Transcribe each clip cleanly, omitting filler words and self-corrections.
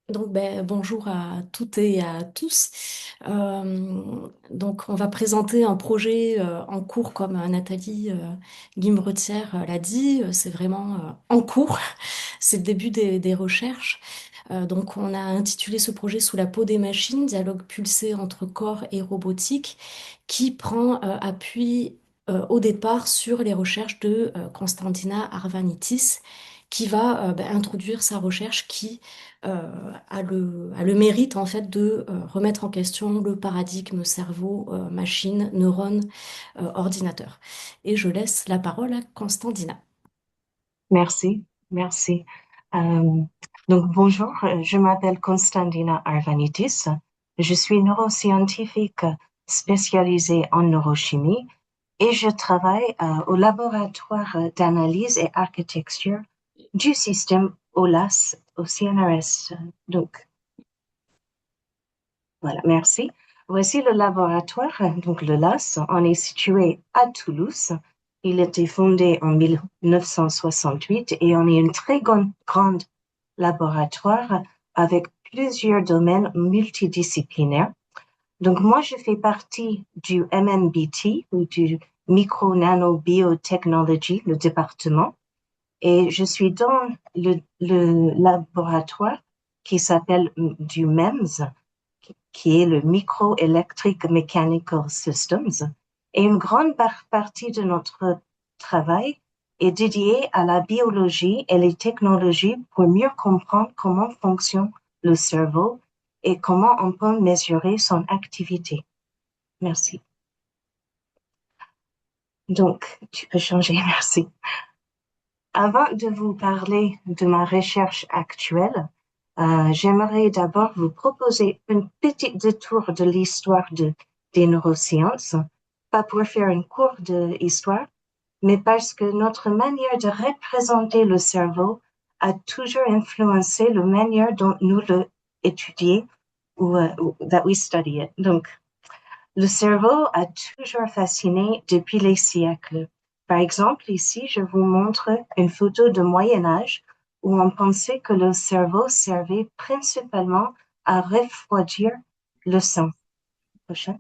Donc, bonjour à toutes et à tous. Donc, on va présenter un projet en cours, comme Nathalie Guimbretière l'a dit. C'est vraiment en cours. C'est le début des recherches. Donc, on a intitulé ce projet Sous la peau des machines, dialogue pulsé entre corps et robotique, qui prend appui au départ sur les recherches de Constantina Arvanitis, qui va introduire sa recherche qui a le mérite en fait de remettre en question le paradigme cerveau, machine, neurone, ordinateur. Et je laisse la parole à Constantina. Merci, merci. Euh, donc bonjour, je m'appelle Constantina Arvanitis. Je suis neuroscientifique spécialisée en neurochimie et je travaille au laboratoire d'analyse et architecture du système OLAS au CNRS. Donc voilà, merci. Voici le laboratoire, donc le LAS. On est situé à Toulouse. Il a été fondé en 1968 et on est un très grand laboratoire avec plusieurs domaines multidisciplinaires. Donc moi, je fais partie du MNBT ou du Micro-Nano-Biotechnology, le département, et je suis dans le laboratoire qui s'appelle du MEMS, qui est le Microelectric Mechanical Systems. Et une grande partie de notre travail est dédiée à la biologie et les technologies pour mieux comprendre comment fonctionne le cerveau et comment on peut mesurer son activité. Merci. Donc, tu peux changer, merci. Avant de vous parler de ma recherche actuelle, j'aimerais d'abord vous proposer une petite détour de l'histoire des neurosciences, pas pour faire une cours d'histoire, mais parce que notre manière de représenter le cerveau a toujours influencé la manière dont nous le étudions ou that we study it. Donc, le cerveau a toujours fasciné depuis les siècles. Par exemple, ici, je vous montre une photo de Moyen Âge où on pensait que le cerveau servait principalement à refroidir le sang. Prochain.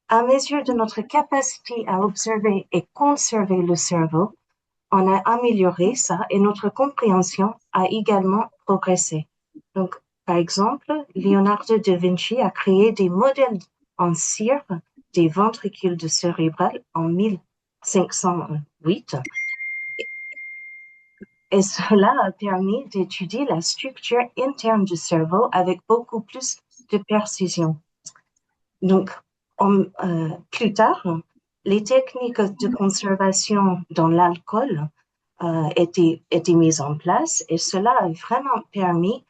À mesure de notre capacité à observer et conserver le cerveau, on a amélioré ça et notre compréhension a également progressé. Donc, par exemple, Leonardo da Vinci a créé des modèles en cire des ventricules de cérébral en 1508 et cela a permis d'étudier la structure interne du cerveau avec beaucoup plus de précision. Donc, plus tard, les techniques de conservation dans l'alcool étaient mises en place et cela a vraiment permis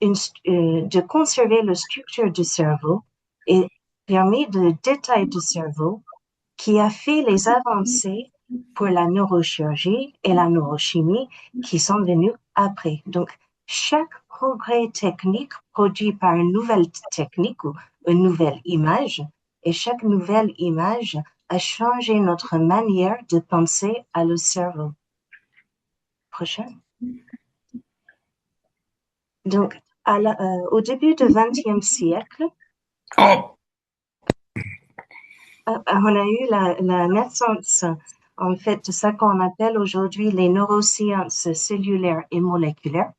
de conserver la structure du cerveau et permis le détail du cerveau qui a fait les avancées pour la neurochirurgie et la neurochimie qui sont venues après. Donc, chaque progrès technique produit par une nouvelle technique ou une nouvelle image, et chaque nouvelle image a changé notre manière de penser à le cerveau. Prochaine. Donc, au début du XXe siècle, Oh, on a eu la naissance, en fait, de ce qu'on appelle aujourd'hui les neurosciences cellulaires et moléculaires.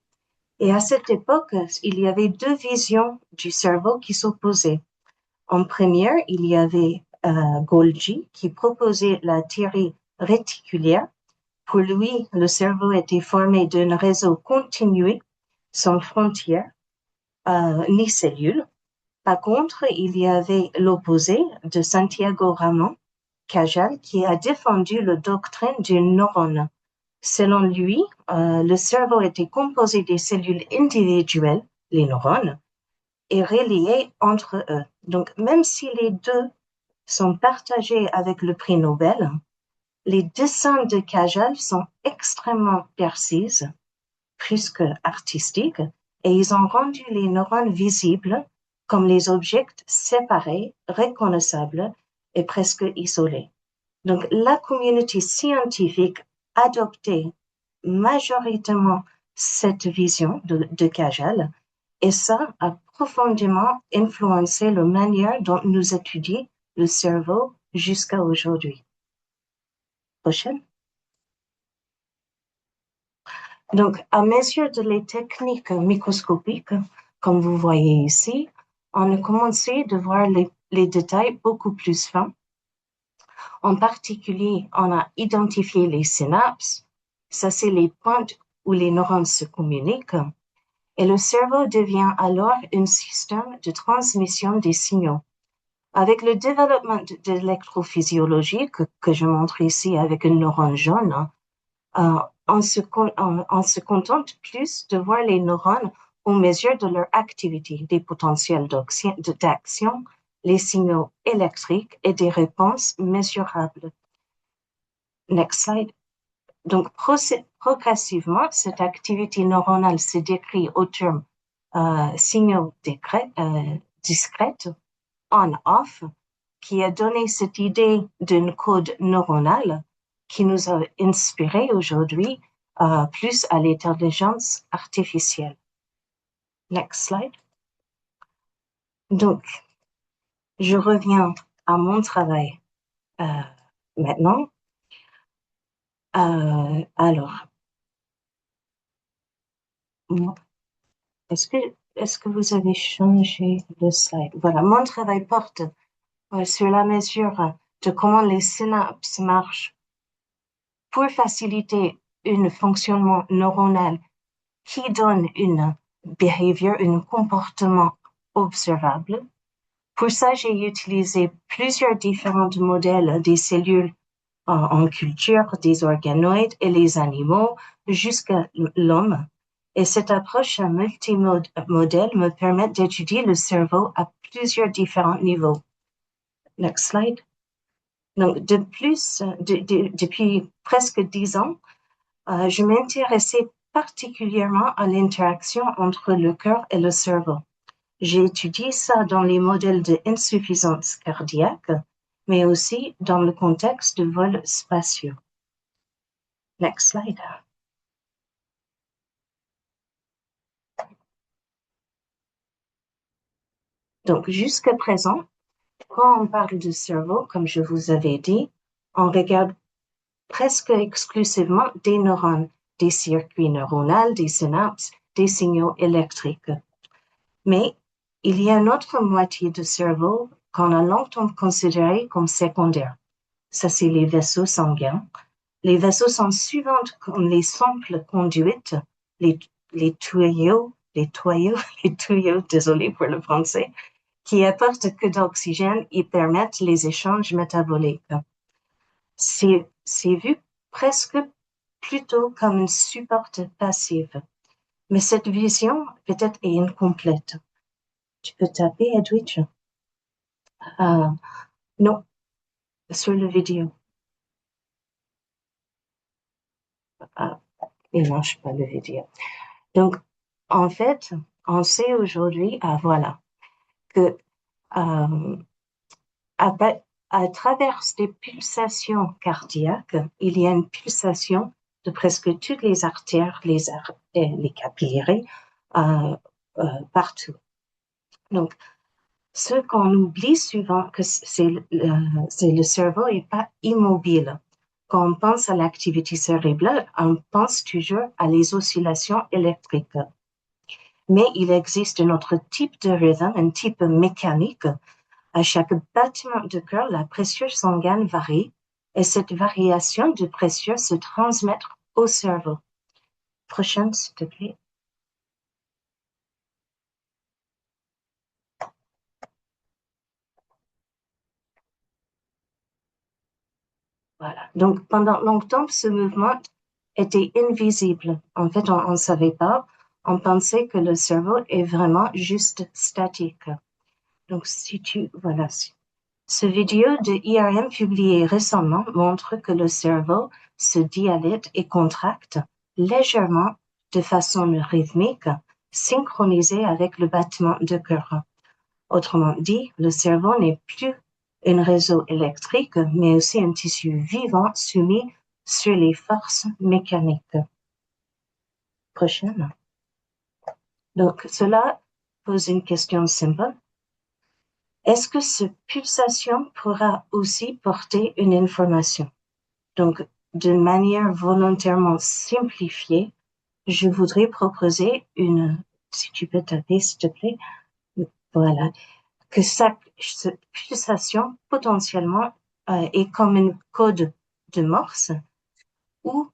Et à cette époque, il y avait deux visions du cerveau qui s'opposaient. En première, il y avait Golgi qui proposait la théorie réticulaire. Pour lui, le cerveau était formé d'un réseau continu, sans frontières, ni cellules. Par contre, il y avait l'opposé de Santiago Ramón Cajal qui a défendu la doctrine du neurone. Selon lui, le cerveau était composé des cellules individuelles, les neurones, et reliées entre eux. Donc, même si les deux sont partagés avec le prix Nobel, les dessins de Cajal sont extrêmement précis, plus que artistiques, et ils ont rendu les neurones visibles comme les objets séparés, reconnaissables et presque isolés. Donc, la communauté scientifique adoptait majoritairement cette vision de Kajal, et ça a profondément influencé la manière dont nous étudions le cerveau jusqu'à aujourd'hui. Prochaine. Donc, à mesure de les techniques microscopiques, comme vous voyez ici, on a commencé de voir les détails beaucoup plus fins. En particulier, on a identifié les synapses. Ça, c'est les pointes où les neurones se communiquent. Et le cerveau devient alors un système de transmission des signaux. Avec le développement de l'électrophysiologie que je montre ici avec un neurone jaune, on se contente plus de voir les neurones aux mesures de leur activité, des potentiels d'action, les signaux électriques et des réponses mesurables. Next slide. Donc, progressivement, cette activité neuronale se décrit au terme signaux discrètes, on-off, qui a donné cette idée d'un code neuronal qui nous a inspiré aujourd'hui plus à l'intelligence artificielle. Next slide. Donc, je reviens à mon travail maintenant. Alors, est-ce que vous avez changé le slide? Voilà, mon travail porte sur la mesure de comment les synapses marchent pour faciliter un fonctionnement neuronal qui donne une behavior, un comportement observable. Pour ça, j'ai utilisé plusieurs différents modèles des cellules en culture, des organoïdes et les animaux jusqu'à l'homme. Et cette approche multimodèle me permet d'étudier le cerveau à plusieurs différents niveaux. Next slide. Donc, depuis presque 10 ans, je m'intéressais particulièrement à l'interaction entre le cœur et le cerveau. J'ai étudié ça dans les modèles d'insuffisance cardiaque, mais aussi dans le contexte de vols spatiaux. Next slide. Donc, jusqu'à présent, quand on parle de cerveau, comme je vous avais dit, on regarde presque exclusivement des neurones, des circuits neuronaux, des synapses, des signaux électriques. Mais il y a une autre moitié du cerveau qu'on a longtemps considéré comme secondaire. Ça, c'est les vaisseaux sanguins. Les vaisseaux sont souvent comme les simples conduites, les tuyaux, désolé pour le français, qui apportent que d'oxygène et permettent les échanges métaboliques. C'est vu presque plutôt comme une support passive. Mais cette vision peut-être est incomplète. Tu peux taper, Edwidge? Non, sur la vidéo. Il ne marche pas la vidéo. Donc, en fait, on sait aujourd'hui, voilà, que à travers des pulsations cardiaques, il y a une pulsation de presque toutes les artères, les capillaires, partout. Donc, ce qu'on oublie souvent, que c'est le cerveau n'est pas immobile. Quand on pense à l'activité cérébrale, on pense toujours à les oscillations électriques. Mais il existe un autre type de rythme, un type mécanique. À chaque battement de cœur, la pression sanguine varie et cette variation de pression se transmet au cerveau. Prochaine, s'il te plaît. Voilà. Donc, pendant longtemps, ce mouvement était invisible. En fait, on ne savait pas. On pensait que le cerveau est vraiment juste statique. Donc, voilà. Ce vidéo de IRM publié récemment montre que le cerveau se dilate et contracte légèrement de façon rythmique, synchronisée avec le battement de cœur. Autrement dit, le cerveau n'est plus un réseau électrique, mais aussi un tissu vivant soumis sur les forces mécaniques. Prochaine. Donc, cela pose une question simple. Est-ce que cette pulsation pourra aussi porter une information? Donc, d'une manière volontairement simplifiée, je voudrais proposer si tu peux taper, s'il te plaît, voilà, que cette pulsation potentiellement est comme un code de Morse où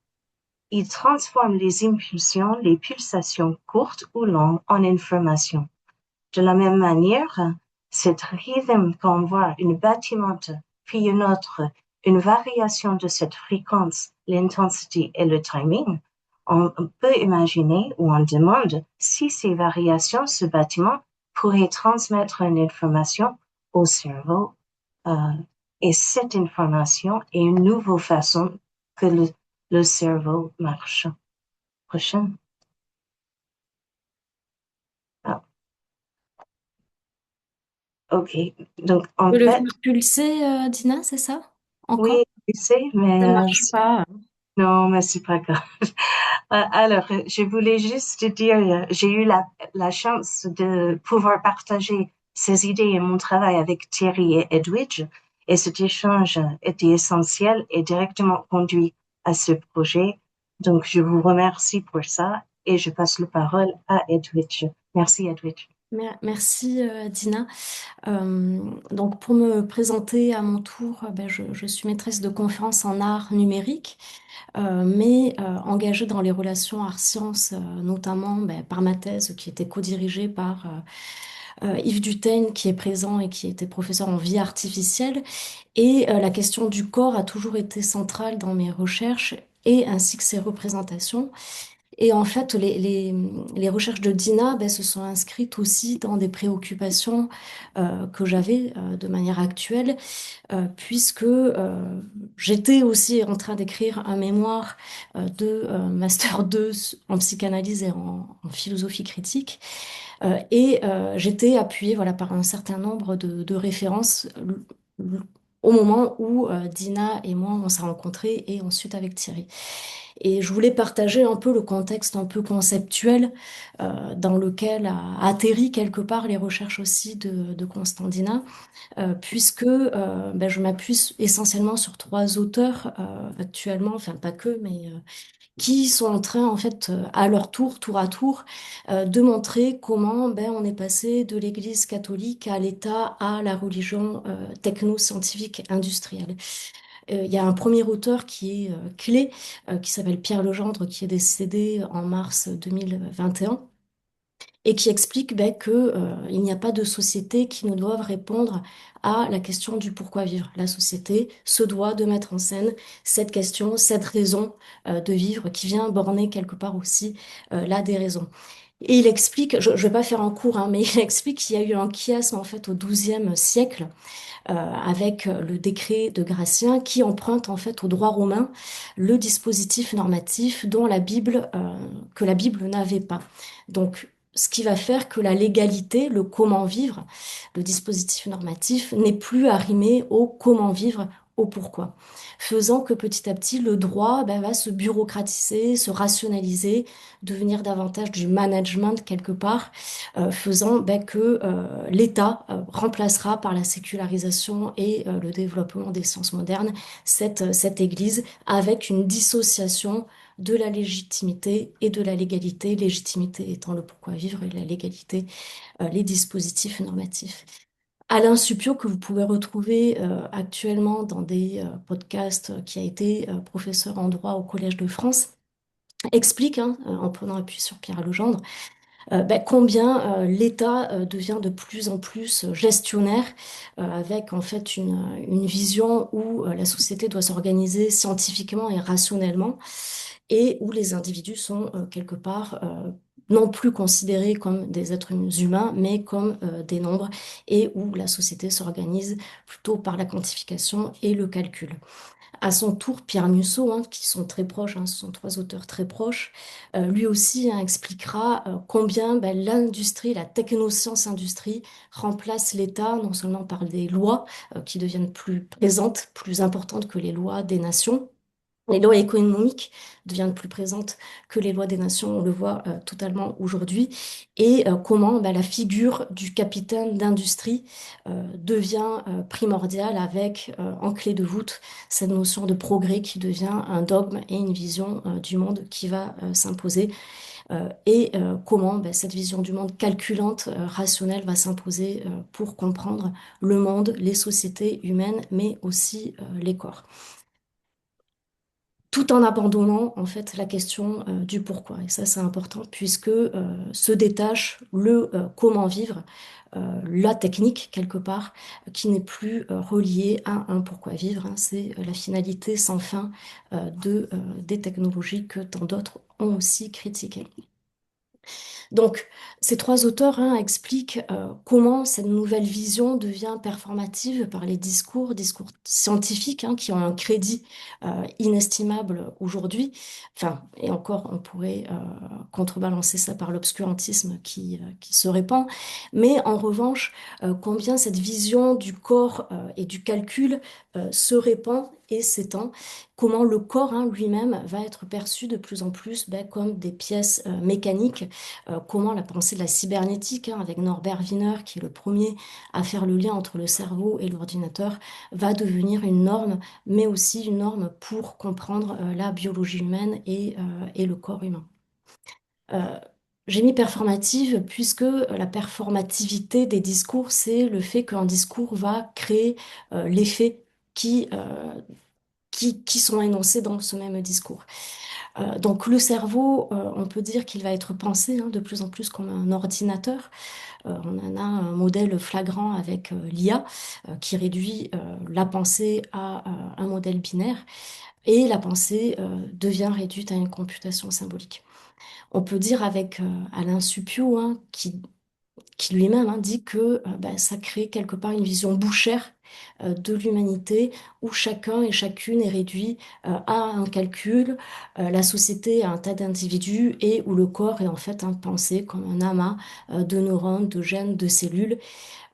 il transforme les impulsions, les pulsations courtes ou longues en informations. De la même manière, cette rythme qu'on voit, une battimante, puis une autre, une variation de cette fréquence, l'intensité et le timing, on peut imaginer ou on demande si ces variations, ce bâtiment, pourraient transmettre une information au cerveau. euh, et cette information est une nouvelle façon que le cerveau marche. Prochaine. Ah, OK. Donc, Tu en peux le fait, faire pulser, Dina, c'est ça? oui, Encore? je sais, Ça mais marche pas. non, mais c'est pas grave. Alors, je voulais juste te dire, j'ai eu la chance de pouvoir partager ces idées et mon travail avec Thierry et Edwidge, et cet échange était essentiel et directement conduit à ce projet. Donc, je vous remercie pour ça et je passe la parole à Edwidge. Merci, Edwidge. Merci, Dina. Donc, pour me présenter à mon tour, ben, je suis maîtresse de conférences en art numérique, mais engagée dans les relations art-sciences, notamment ben, par ma thèse qui était co-dirigée par Yves Duthesne, qui est présent et qui était professeur en vie artificielle. Et la question du corps a toujours été centrale dans mes recherches et ainsi que ses représentations. Et en fait, les recherches de Dina ben, se sont inscrites aussi dans des préoccupations que j'avais de manière actuelle, puisque j'étais aussi en train d'écrire un mémoire de Master 2 en psychanalyse et en philosophie critique. J'étais appuyée voilà, par un certain nombre de références au moment où Dina et moi on s'est rencontrés et ensuite avec Thierry. Et je voulais partager un peu le contexte un peu conceptuel dans lequel a atterri quelque part les recherches aussi de Constantina, puisque ben, je m'appuie essentiellement sur trois auteurs actuellement, enfin pas que, mais qui sont en train, en fait, à leur tour, tour à tour, de montrer comment ben, on est passé de l'Église catholique à l'État, à la religion techno-scientifique industrielle. Il y a un premier auteur qui est clé, qui s'appelle Pierre Legendre, qui est décédé en mars 2021 et qui explique ben, que, il n'y a pas de société qui ne doive répondre à la question du pourquoi vivre. La société se doit de mettre en scène cette question, cette raison de vivre qui vient borner quelque part aussi la déraison. Et il explique, je ne vais pas faire en cours, hein, mais il explique qu'il y a eu un chiasme en fait au XIIe siècle avec le décret de Gratien qui emprunte en fait au droit romain le dispositif normatif dont la Bible, que la Bible n'avait pas. Donc, ce qui va faire que la légalité, le comment vivre, le dispositif normatif n'est plus arrimé au comment vivre, au pourquoi, faisant que petit à petit le droit ben, va se bureaucratiser, se rationaliser, devenir davantage du management quelque part, faisant ben, que l'État remplacera par la sécularisation et le développement des sciences modernes cette Église avec une dissociation de la légitimité et de la légalité, légitimité étant le pourquoi vivre et la légalité, les dispositifs normatifs. Alain Suppiot, que vous pouvez retrouver actuellement dans des podcasts, qui a été professeur en droit au Collège de France, explique, hein, en prenant appui sur Pierre Legendre, ben, combien l'État devient de plus en plus gestionnaire, avec en fait une vision où la société doit s'organiser scientifiquement et rationnellement, et où les individus sont quelque part non plus considérés comme des êtres humains, mais comme des nombres, et où la société s'organise plutôt par la quantification et le calcul. À son tour, Pierre Musso, hein, qui sont très proches, hein, ce sont trois auteurs très proches, lui aussi hein, expliquera combien ben, l'industrie, la technoscience-industrie remplace l'État non seulement par des lois qui deviennent plus présentes, plus importantes que les lois des nations, Les lois économiques deviennent plus présentes que les lois des nations, on le voit totalement aujourd'hui, et comment bah, la figure du capitaine d'industrie devient primordiale avec en clé de voûte cette notion de progrès qui devient un dogme et une vision du monde qui va s'imposer, et comment bah, cette vision du monde calculante, rationnelle va s'imposer pour comprendre le monde, les sociétés humaines, mais aussi les corps, tout en abandonnant en fait la question du pourquoi. Et ça, c'est important puisque se détache le comment vivre, la technique quelque part, qui n'est plus reliée à un pourquoi vivre, hein. C'est la finalité sans fin des technologies que tant d'autres ont aussi critiquées. Donc, ces trois auteurs hein, expliquent comment cette nouvelle vision devient performative par les discours scientifiques hein, qui ont un crédit inestimable aujourd'hui. Enfin, et encore, on pourrait contrebalancer ça par l'obscurantisme qui se répand. Mais en revanche, combien cette vision du corps et du calcul se répand et s'étend, comment le corps hein, lui-même va être perçu de plus en plus ben, comme des pièces mécaniques, comment la pensée de la cybernétique, hein, avec Norbert Wiener, qui est le premier à faire le lien entre le cerveau et l'ordinateur, va devenir une norme, mais aussi une norme pour comprendre la biologie humaine et le corps humain. Euh, j'ai mis performative puisque la performativité des discours, c'est le fait qu'un discours va créer l'effet qui sont énoncés dans ce même discours. Donc le cerveau, on peut dire qu'il va être pensé hein, de plus en plus comme un ordinateur. On en a un modèle flagrant avec l'IA qui réduit la pensée à un modèle binaire et la pensée devient réduite à une computation symbolique. On peut dire avec Alain Suppiot hein, qui lui-même hein, dit que bah, ça crée quelque part une vision bouchère de l'humanité où chacun et chacune est réduit à un calcul, la société à un tas d'individus et où le corps est en fait un pensé comme un amas de neurones, de gènes, de cellules,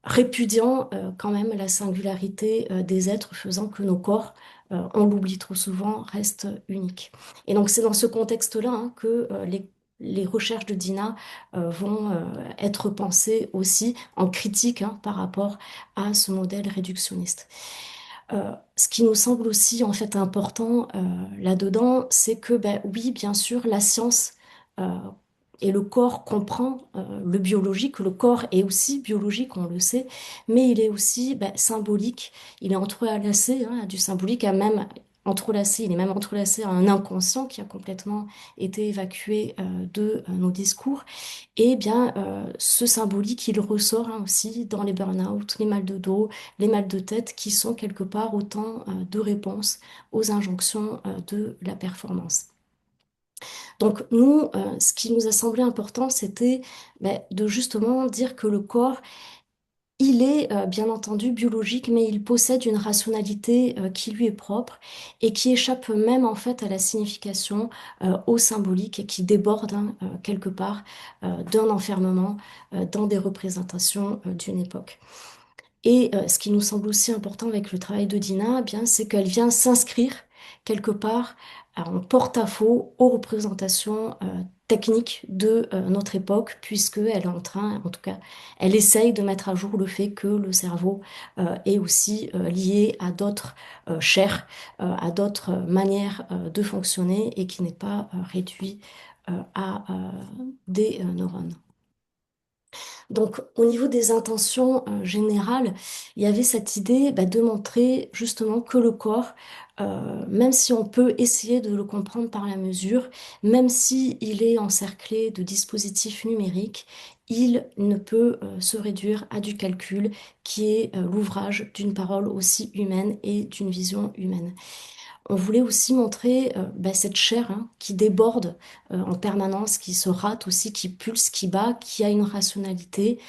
répudiant quand même la singularité des êtres, faisant que nos corps, on l'oublie trop souvent, restent uniques. Et donc c'est dans ce contexte-là hein, que les recherches de Dina vont être pensées aussi en critique hein, par rapport à ce modèle réductionniste. Ce qui nous semble aussi en fait important là-dedans, c'est que ben, oui, bien sûr, la science euh, et le corps comprend le biologique. Le corps est aussi biologique, on le sait, mais il est aussi ben, symbolique. Il est entrelacé hein, à du symbolique, à même entrelacé. Il est même entrelacé à un inconscient qui a complètement été évacué de nos discours. Et bien, ce symbolique, il ressort hein, aussi dans les burn-out, les mal de dos, les mal de tête, qui sont quelque part autant de réponses aux injonctions de la performance. Donc nous, ce qui nous a semblé important, c'était ben, de justement dire que le corps, il est bien entendu biologique, mais il possède une rationalité qui lui est propre et qui échappe même en fait à la signification, au symbolique et qui déborde hein, quelque part d'un enfermement dans des représentations d'une époque. Et ce qui nous semble aussi important avec le travail de Dina, eh bien, c'est qu'elle vient s'inscrire quelque part en porte-à-faux aux représentations techniques de notre époque, puisqu'elle est en train, en tout cas, elle essaye de mettre à jour le fait que le cerveau est aussi lié à d'autres chairs, à d'autres manières de fonctionner et qui n'est pas réduit à des neurones. Donc, au niveau des intentions générales, il y avait cette idée bah, de montrer justement que le corps, même si on peut essayer de le comprendre par la mesure, même si il est encerclé de dispositifs numériques, il ne peut se réduire à du calcul qui est l'ouvrage d'une parole aussi humaine et d'une vision humaine. On voulait aussi montrer bah, cette chair hein, qui déborde en permanence, qui se rate aussi, qui pulse, qui bat, qui a une rationalité,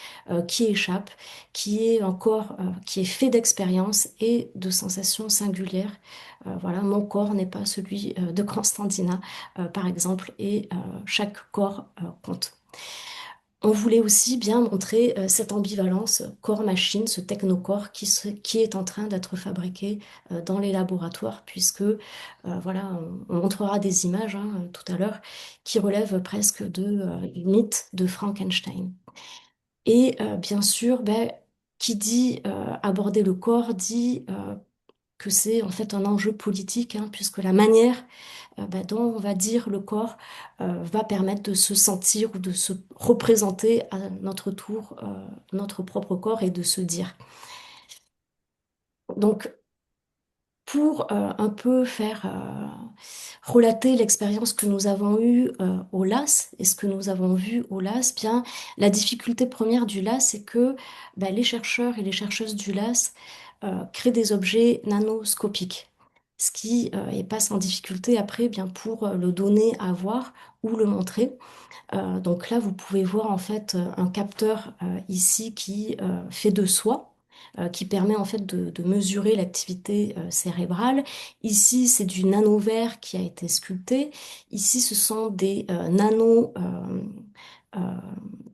qui échappe, qui est un corps qui est fait d'expériences et de sensations singulières. Voilà, mon corps n'est pas celui de Constantina, par exemple, et chaque corps compte. On voulait aussi bien montrer cette ambivalence corps-machine, ce technocorps qui est en train d'être fabriqué dans les laboratoires, puisque voilà, on montrera des images hein, tout à l'heure qui relèvent presque du mythe de Frankenstein. Et bien sûr, ben, qui dit aborder le corps dit que c'est en fait un enjeu politique, hein, puisque la manière bah, dont on va dire le corps va permettre de se sentir ou de se représenter à notre tour notre propre corps et de se dire. Donc, pour un peu faire relater l'expérience que nous avons eue au LAS et ce que nous avons vu au LAS, bien, la difficulté première du LAS, c'est que bah, les chercheurs et les chercheuses du LAS créent des objets nanoscopiques, ce qui est pas sans difficulté après, bien, pour le donner à voir ou le montrer. Donc là, vous pouvez voir en fait un capteur ici qui fait de soi, qui permet en fait de mesurer l'activité cérébrale. Ici, c'est du nanoverre qui a été sculpté. Ici, ce sont des nano euh,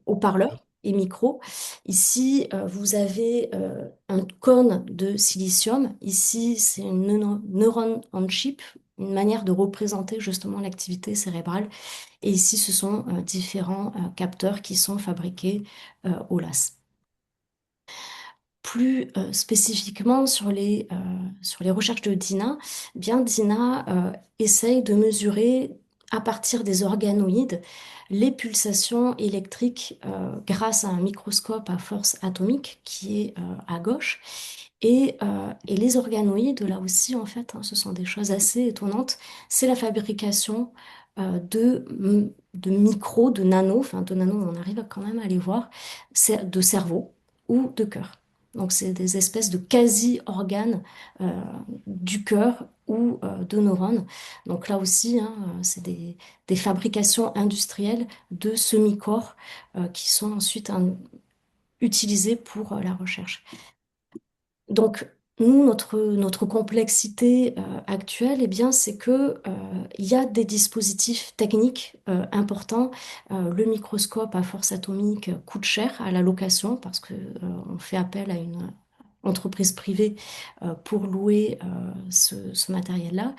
haut-parleurs et micros. Ici, vous avez un cône de silicium. Ici, c'est une neurone on chip, une manière de représenter justement l'activité cérébrale. Et ici, ce sont différents capteurs qui sont fabriqués au LAS. Plus spécifiquement sur les recherches de Dina, eh bien Dina essaye de mesurer à partir des organoïdes les pulsations électriques grâce à un microscope à force atomique qui est à gauche. Et les organoïdes, là aussi, en fait, hein, ce sont des choses assez étonnantes. C'est la fabrication de micros, de nanos, enfin de nanos, on arrive quand même à les voir, de cerveau ou de cœur. Donc, c'est des espèces de quasi-organes du cœur ou de neurones. Donc là aussi, hein, c'est des fabrications industrielles de semi-corps qui sont ensuite utilisés pour la recherche. Donc, nous, notre complexité actuelle, eh bien, c'est que il y a des dispositifs techniques importants. Le microscope à force atomique coûte cher à la location parce que on fait appel à une entreprise privée pour louer ce matériel-là.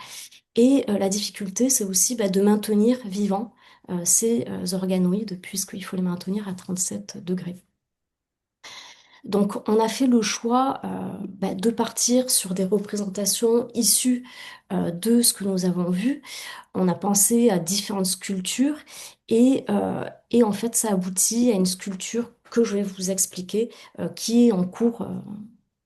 Et la difficulté, c'est aussi bah, de maintenir vivants ces organoïdes puisqu'il faut les maintenir à 37 degrés. Donc, on a fait le choix bah, de partir sur des représentations issues de ce que nous avons vu. On a pensé à différentes sculptures et en fait, ça aboutit à une sculpture que je vais vous expliquer, qui est en cours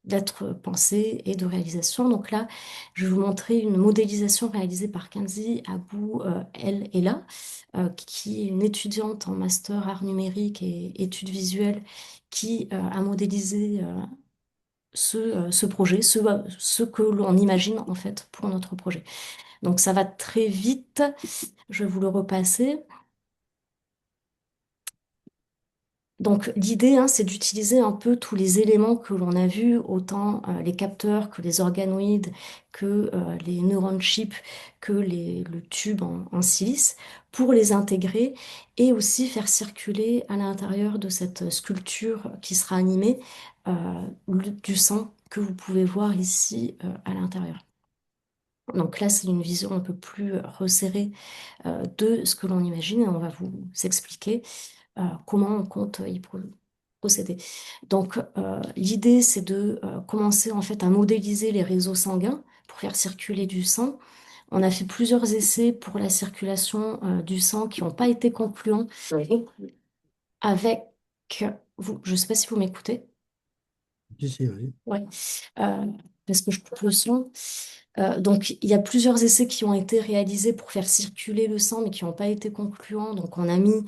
d'être pensée et de réalisation. Donc là, je vais vous montrer une modélisation réalisée par Kenzie Abou El Ella, qui est une étudiante en master art numérique et études visuelles qui a modélisé ce projet, ce que l'on imagine en fait pour notre projet. Donc ça va très vite, je vais vous le repasser. Donc l'idée, hein, c'est d'utiliser un peu tous les éléments que l'on a vus, autant les capteurs que les organoïdes, que les neurones chips, que le tube en silice, pour les intégrer et aussi faire circuler à l'intérieur de cette sculpture qui sera animée du sang que vous pouvez voir ici à l'intérieur. Donc là, c'est une vision un peu plus resserrée de ce que l'on imagine et on va vous expliquer comment on compte procéder. Donc, l'idée, c'est de commencer en fait à modéliser les réseaux sanguins pour faire circuler du sang. On a fait plusieurs essais pour la circulation du sang qui n'ont pas été concluants avec vous. Je ne sais pas si vous m'écoutez. Si, si, oui. Ouais. Euh, Parce que je coupe le son. Donc, il y a plusieurs essais qui ont été réalisés pour faire circuler le sang, mais qui n'ont pas été concluants. Donc, on a mis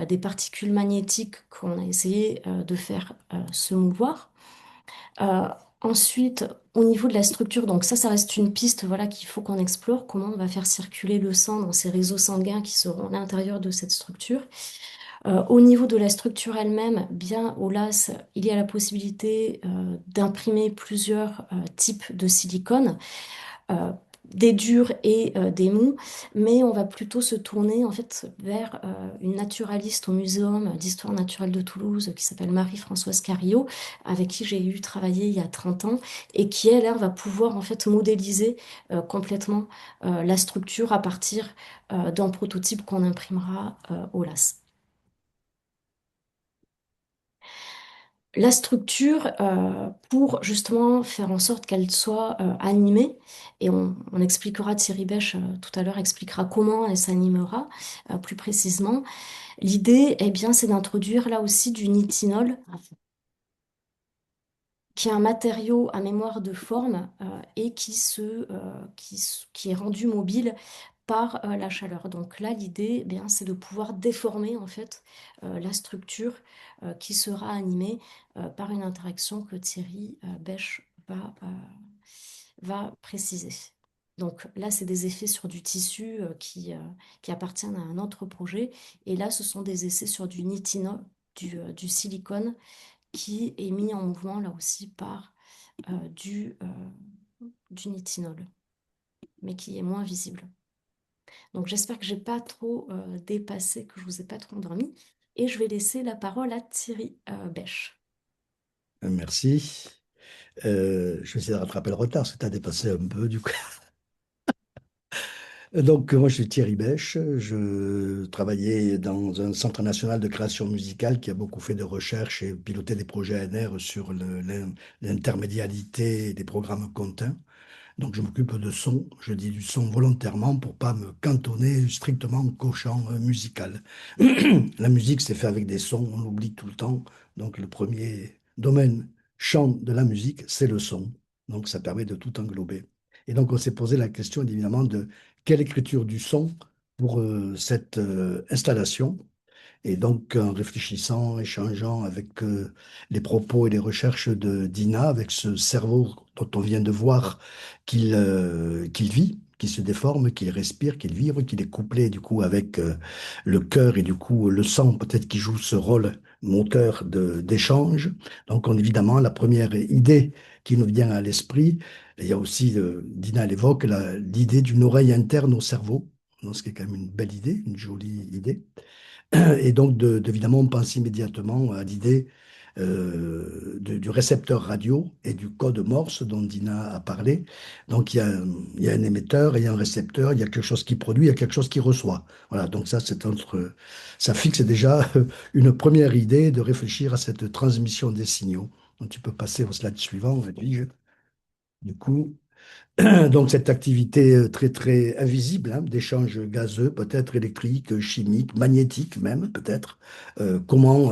des particules magnétiques qu'on a essayé de faire se mouvoir. Euh, Ensuite, au niveau de la structure, donc ça reste une piste, voilà, qu'il faut qu'on explore. Comment on va faire circuler le sang dans ces réseaux sanguins qui seront à l'intérieur de cette structure. Au niveau de la structure elle-même, bien au LAS, il y a la possibilité d'imprimer plusieurs types de silicone. Euh, des durs et des mous, mais on va plutôt se tourner en fait vers une naturaliste au Muséum d'histoire naturelle de Toulouse qui s'appelle Marie-Françoise Carriot, avec qui j'ai eu travaillé il y a 30 ans et qui, elle, va pouvoir en fait modéliser complètement la structure à partir d'un prototype qu'on imprimera au LAS. La structure, pour justement faire en sorte qu'elle soit animée, et on expliquera, Thierry Bèche tout à l'heure expliquera comment elle s'animera plus précisément. L'idée, eh bien, c'est d'introduire là aussi du nitinol, qui est un matériau à mémoire de forme et qui est rendu mobile par la chaleur. Donc là, l'idée, eh bien, c'est de pouvoir déformer en fait la structure qui sera animée par une interaction que Thierry Bèche va préciser. Donc là, c'est des effets sur du tissu qui appartiennent à un autre projet. Et là, ce sont des essais sur du nitinol, du silicone, qui est mis en mouvement là aussi par du nitinol, mais qui est moins visible. Donc j'espère que j'ai pas trop dépassé, que je vous ai pas trop endormi. Et je vais laisser la parole à Thierry Bèche. Merci. Je vais essayer de rattraper le retard, parce que tu as dépassé un peu, du coup. Donc, moi, je suis Thierry Bèche. Je travaillais dans un centre national de création musicale qui a beaucoup fait de recherche et piloté des projets ANR sur l'intermédialité des programmes contins. Donc, je m'occupe de son. Je dis du son volontairement pour pas me cantonner strictement qu'au chant musical. La musique, c'est fait avec des sons, on l'oublie tout le temps. Donc, le premier domaine chant de la musique, c'est le son. Donc, ça permet de tout englober. Et donc, on s'est posé la question, évidemment, de quelle écriture du son pour cette installation. Et donc, en réfléchissant, échangeant avec les propos et les recherches de Dina, avec ce cerveau dont on vient de voir qu'il vit, qu'il se déforme, qu'il respire, qu'il vibre, qu'il est couplé du coup avec le cœur et du coup le sang, peut-être qui joue ce rôle moteur d'échange. Donc, évidemment, la première idée qui nous vient à l'esprit, il y a aussi, Dina elle évoque l'idée d'une oreille interne au cerveau, donc, ce qui est quand même une belle idée, une jolie idée. Et donc, évidemment, on pense immédiatement à l'idée du récepteur radio et du code Morse dont Dina a parlé. Donc, il y a un émetteur et il y a un récepteur, il y a quelque chose qui produit, il y a quelque chose qui reçoit. Voilà, donc ça fixe déjà une première idée de réfléchir à cette transmission des signaux. Donc, tu peux passer au slide suivant, Edwige. Du coup, donc cette activité très très invisible, hein, d'échange gazeux, peut-être électrique, chimique, magnétique même, peut-être. Comment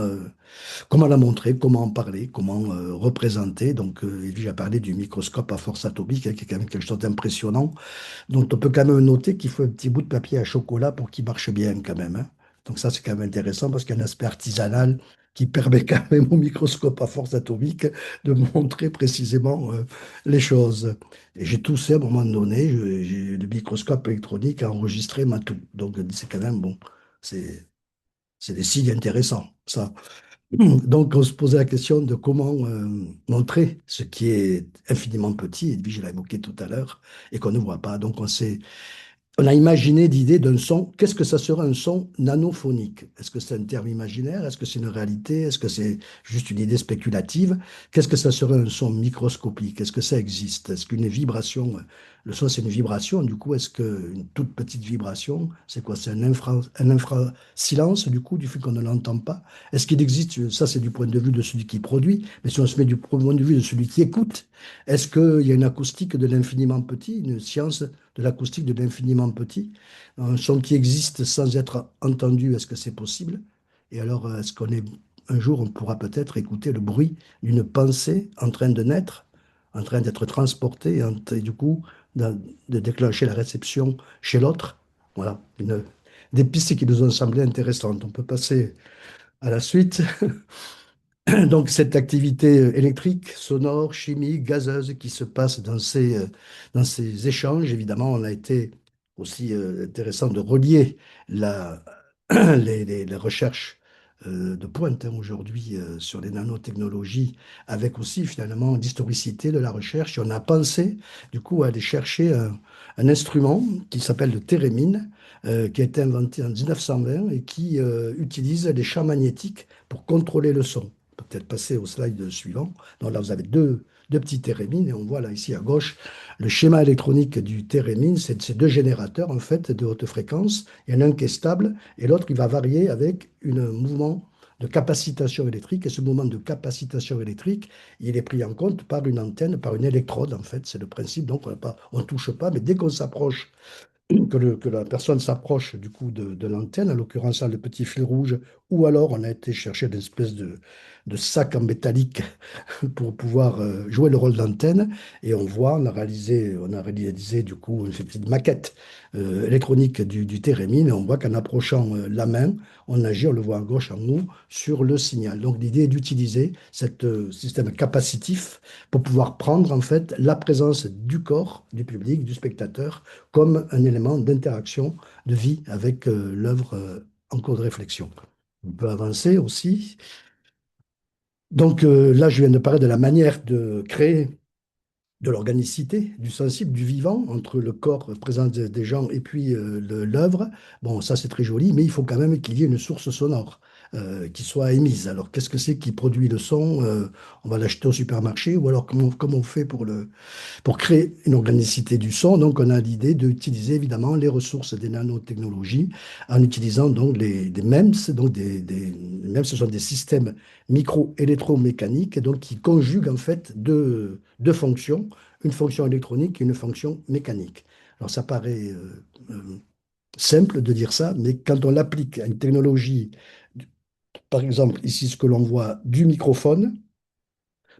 la montrer, comment en parler, comment représenter. Donc, Edwige a parlé du microscope à force atomique, hein, qui est quand même quelque chose d'impressionnant. Donc, on peut quand même noter qu'il faut un petit bout de papier à chocolat pour qu'il marche bien quand même, hein. Donc ça, c'est quand même intéressant parce qu'il y a un aspect artisanal qui permet quand même au microscope à force atomique de montrer précisément les choses. Et j'ai toussé à un moment donné, le microscope électronique a enregistré ma toux. Donc c'est quand même bon, c'est c'est des signes intéressants, ça. Donc, on se posait la question de comment montrer ce qui est infiniment petit, et puis je l'ai évoqué tout à l'heure, et qu'on ne voit pas. Donc, on a imaginé l'idée d'un son. Qu'est-ce que ça serait un son nanophonique? Est-ce que c'est un terme imaginaire? Est-ce que c'est une réalité? Est-ce que c'est juste une idée spéculative? Qu'est-ce que ça serait un son microscopique? Est-ce que ça existe? Est-ce qu'une vibration, le son c'est une vibration, du coup, est-ce qu'une toute petite vibration, c'est quoi? C'est un infra-silence, du coup, du fait qu'on ne l'entend pas? Est-ce qu'il existe, ça c'est du point de vue de celui qui produit, mais si on se met du point de vue de celui qui écoute, est-ce qu'il y a une acoustique de l'infiniment petit, une science de l'acoustique de l'infiniment petit, un son qui existe sans être entendu, est-ce que c'est possible? Et alors, est-ce qu'on est un jour, on pourra peut-être écouter le bruit d'une pensée en train de naître, en train d'être transportée, et du coup, de déclencher la réception chez l'autre? Voilà, des pistes qui nous ont semblé intéressantes. On peut passer à la suite. Donc, cette activité électrique, sonore, chimique, gazeuse qui se passe dans ces échanges, évidemment, on a été aussi intéressant de relier la, les recherches de pointe hein, aujourd'hui sur les nanotechnologies, avec aussi finalement l'historicité de la recherche. Et on a pensé du coup à aller chercher un instrument qui s'appelle le térémine, qui a été inventé en 1920 et qui utilise les champs magnétiques pour contrôler le son. On peut peut-être passer au slide suivant. Donc là, vous avez deux petits térémines et on voit là ici à gauche le schéma électronique du térémine. C'est ces deux générateurs en fait de haute fréquence. Il y en a un qui est stable et l'autre il va varier avec un mouvement de capacitation électrique. Et ce mouvement de capacitation électrique, il est pris en compte par une antenne, par une électrode en fait. C'est le principe. Donc on ne touche pas, mais dès qu'on s'approche que la personne s'approche du coup de l'antenne, en l'occurrence le petit fil rouge, ou alors on a été chercher une espèce de sac en métallique pour pouvoir jouer le rôle d'antenne. Et on a réalisé du coup une petite maquette électronique du térémine. Et on voit qu'en approchant la main, on agit, on le voit à gauche, en haut, sur le signal. Donc l'idée est d'utiliser ce système capacitif pour pouvoir prendre en fait la présence du corps, du public, du spectateur, comme un élément d'interaction, de vie avec l'œuvre en cours de réflexion. On peut avancer aussi. Donc là, je viens de parler de la manière de créer de l'organicité, du sensible, du vivant entre le corps présent des gens et puis l'œuvre. Bon, ça c'est très joli, mais il faut quand même qu'il y ait une source sonore qui soit émise. Alors, qu'est-ce que c'est qui produit le son? On va l'acheter au supermarché ou alors comment on fait pour créer une organicité du son? Donc, on a l'idée d'utiliser évidemment les ressources des nanotechnologies en utilisant donc des MEMS. Donc, les MEMS, ce sont des systèmes micro-électromécaniques et donc qui conjuguent en fait deux fonctions, une fonction électronique et une fonction mécanique. Alors, ça paraît simple de dire ça, mais quand on l'applique à une technologie, par exemple, ici, ce que l'on voit du microphone,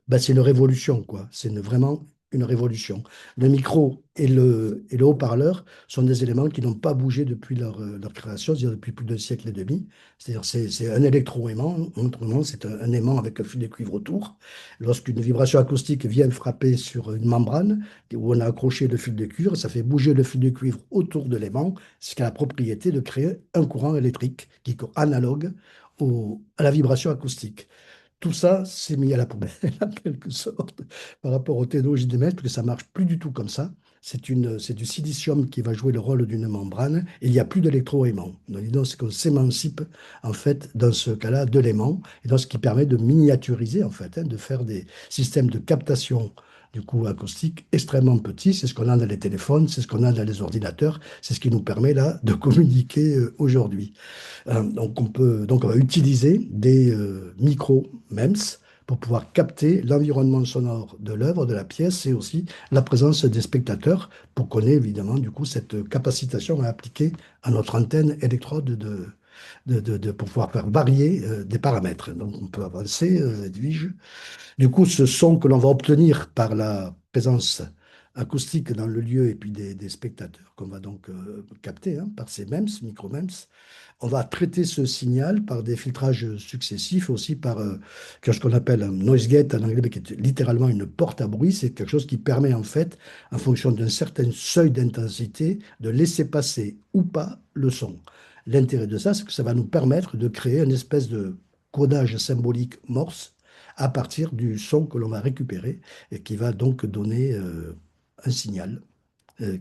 ben, c'est une révolution, quoi. Vraiment une révolution. Le micro et le haut-parleur sont des éléments qui n'ont pas bougé depuis leur création, c'est-à-dire depuis plus d'un siècle et demi. C'est-à-dire c'est un électroaimant. Autrement, c'est un aimant avec un fil de cuivre autour. Lorsqu'une vibration acoustique vient frapper sur une membrane où on a accroché le fil de cuivre, ça fait bouger le fil de cuivre autour de l'aimant, ce qui a la propriété de créer un courant électrique qui est analogue à la vibration acoustique. Tout ça s'est mis à la poubelle, en quelque sorte, par rapport aux technologies d'émettre, parce que ça marche plus du tout comme ça. C'est du silicium qui va jouer le rôle d'une membrane, et il n'y a plus d'électroaimant. Donc, l'idée, c'est qu'on s'émancipe, en fait, dans ce cas-là, de l'aimant, et donc ce qui permet de miniaturiser, en fait, hein, de faire des systèmes de captation du coup acoustique extrêmement petits. C'est ce qu'on a dans les téléphones, c'est ce qu'on a dans les ordinateurs, c'est ce qui nous permet, là, de communiquer aujourd'hui. Donc on va utiliser des micro-MEMS pour pouvoir capter l'environnement sonore de l'œuvre, de la pièce et aussi la présence des spectateurs pour qu'on ait évidemment du coup cette capacitation à appliquer à notre antenne électrode pour pouvoir faire varier des paramètres. Donc on peut avancer, Edwige. Du coup, ce son que l'on va obtenir par la présence acoustique dans le lieu et puis des spectateurs qu'on va donc capter hein, par ces MEMS, micro-MEMS, on va traiter ce signal par des filtrages successifs, aussi par quelque chose qu'on appelle un noise gate en anglais, mais qui est littéralement une porte à bruit. C'est quelque chose qui permet en fait, en fonction d'un certain seuil d'intensité, de laisser passer ou pas le son. L'intérêt de ça, c'est que ça va nous permettre de créer une espèce de codage symbolique morse à partir du son que l'on va récupérer et qui va donc donner un signal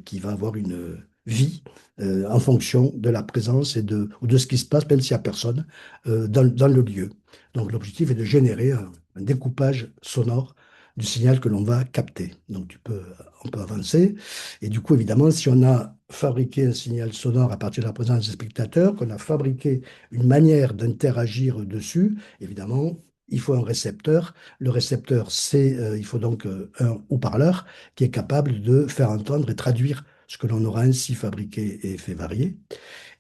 qui va avoir une vie en fonction de la présence ou de ce qui se passe, même s'il n'y a personne, dans le lieu. Donc l'objectif est de générer un découpage sonore du signal que l'on va capter. Donc on peut avancer. Et du coup, évidemment, si on a fabriqué un signal sonore à partir de la présence des spectateurs, qu'on a fabriqué une manière d'interagir dessus, évidemment, il faut un récepteur. Le récepteur, il faut donc un haut-parleur qui est capable de faire entendre et traduire ce que l'on aura ainsi fabriqué et fait varier.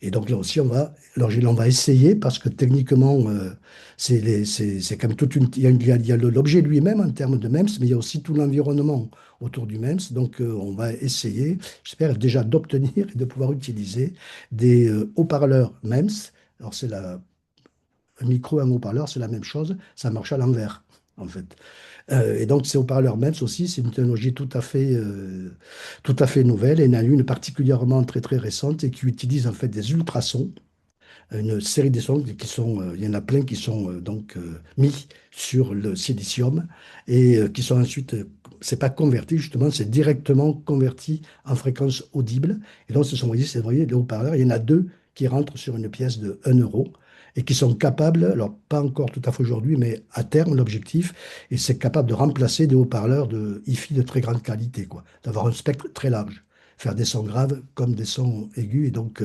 Et donc là aussi, on va essayer parce que techniquement, c'est quand même toute une, il y a l'objet lui-même en termes de MEMS, mais il y a aussi tout l'environnement autour du MEMS. Donc on va essayer, j'espère déjà d'obtenir et de pouvoir utiliser des haut-parleurs MEMS. Alors un micro et un haut-parleur, c'est la même chose, ça marche à l'envers, en fait. Et donc, ces haut-parleurs MEMS aussi, c'est une technologie tout à fait nouvelle et il y en a une particulièrement très très récente et qui utilise en fait des ultrasons une série de sons qui sont, il y en a plein qui sont mis sur le silicium et qui sont ensuite, c'est pas converti justement, c'est directement converti en fréquence audible. Et donc ce sont, vous voyez, les haut-parleurs, il y en a deux qui rentrent sur une pièce de 1 € et qui sont capables, alors pas encore tout à fait aujourd'hui, mais à terme, l'objectif, et c'est capable de remplacer des haut-parleurs de hi-fi de très grande qualité, quoi, d'avoir un spectre très large, faire des sons graves comme des sons aigus, et donc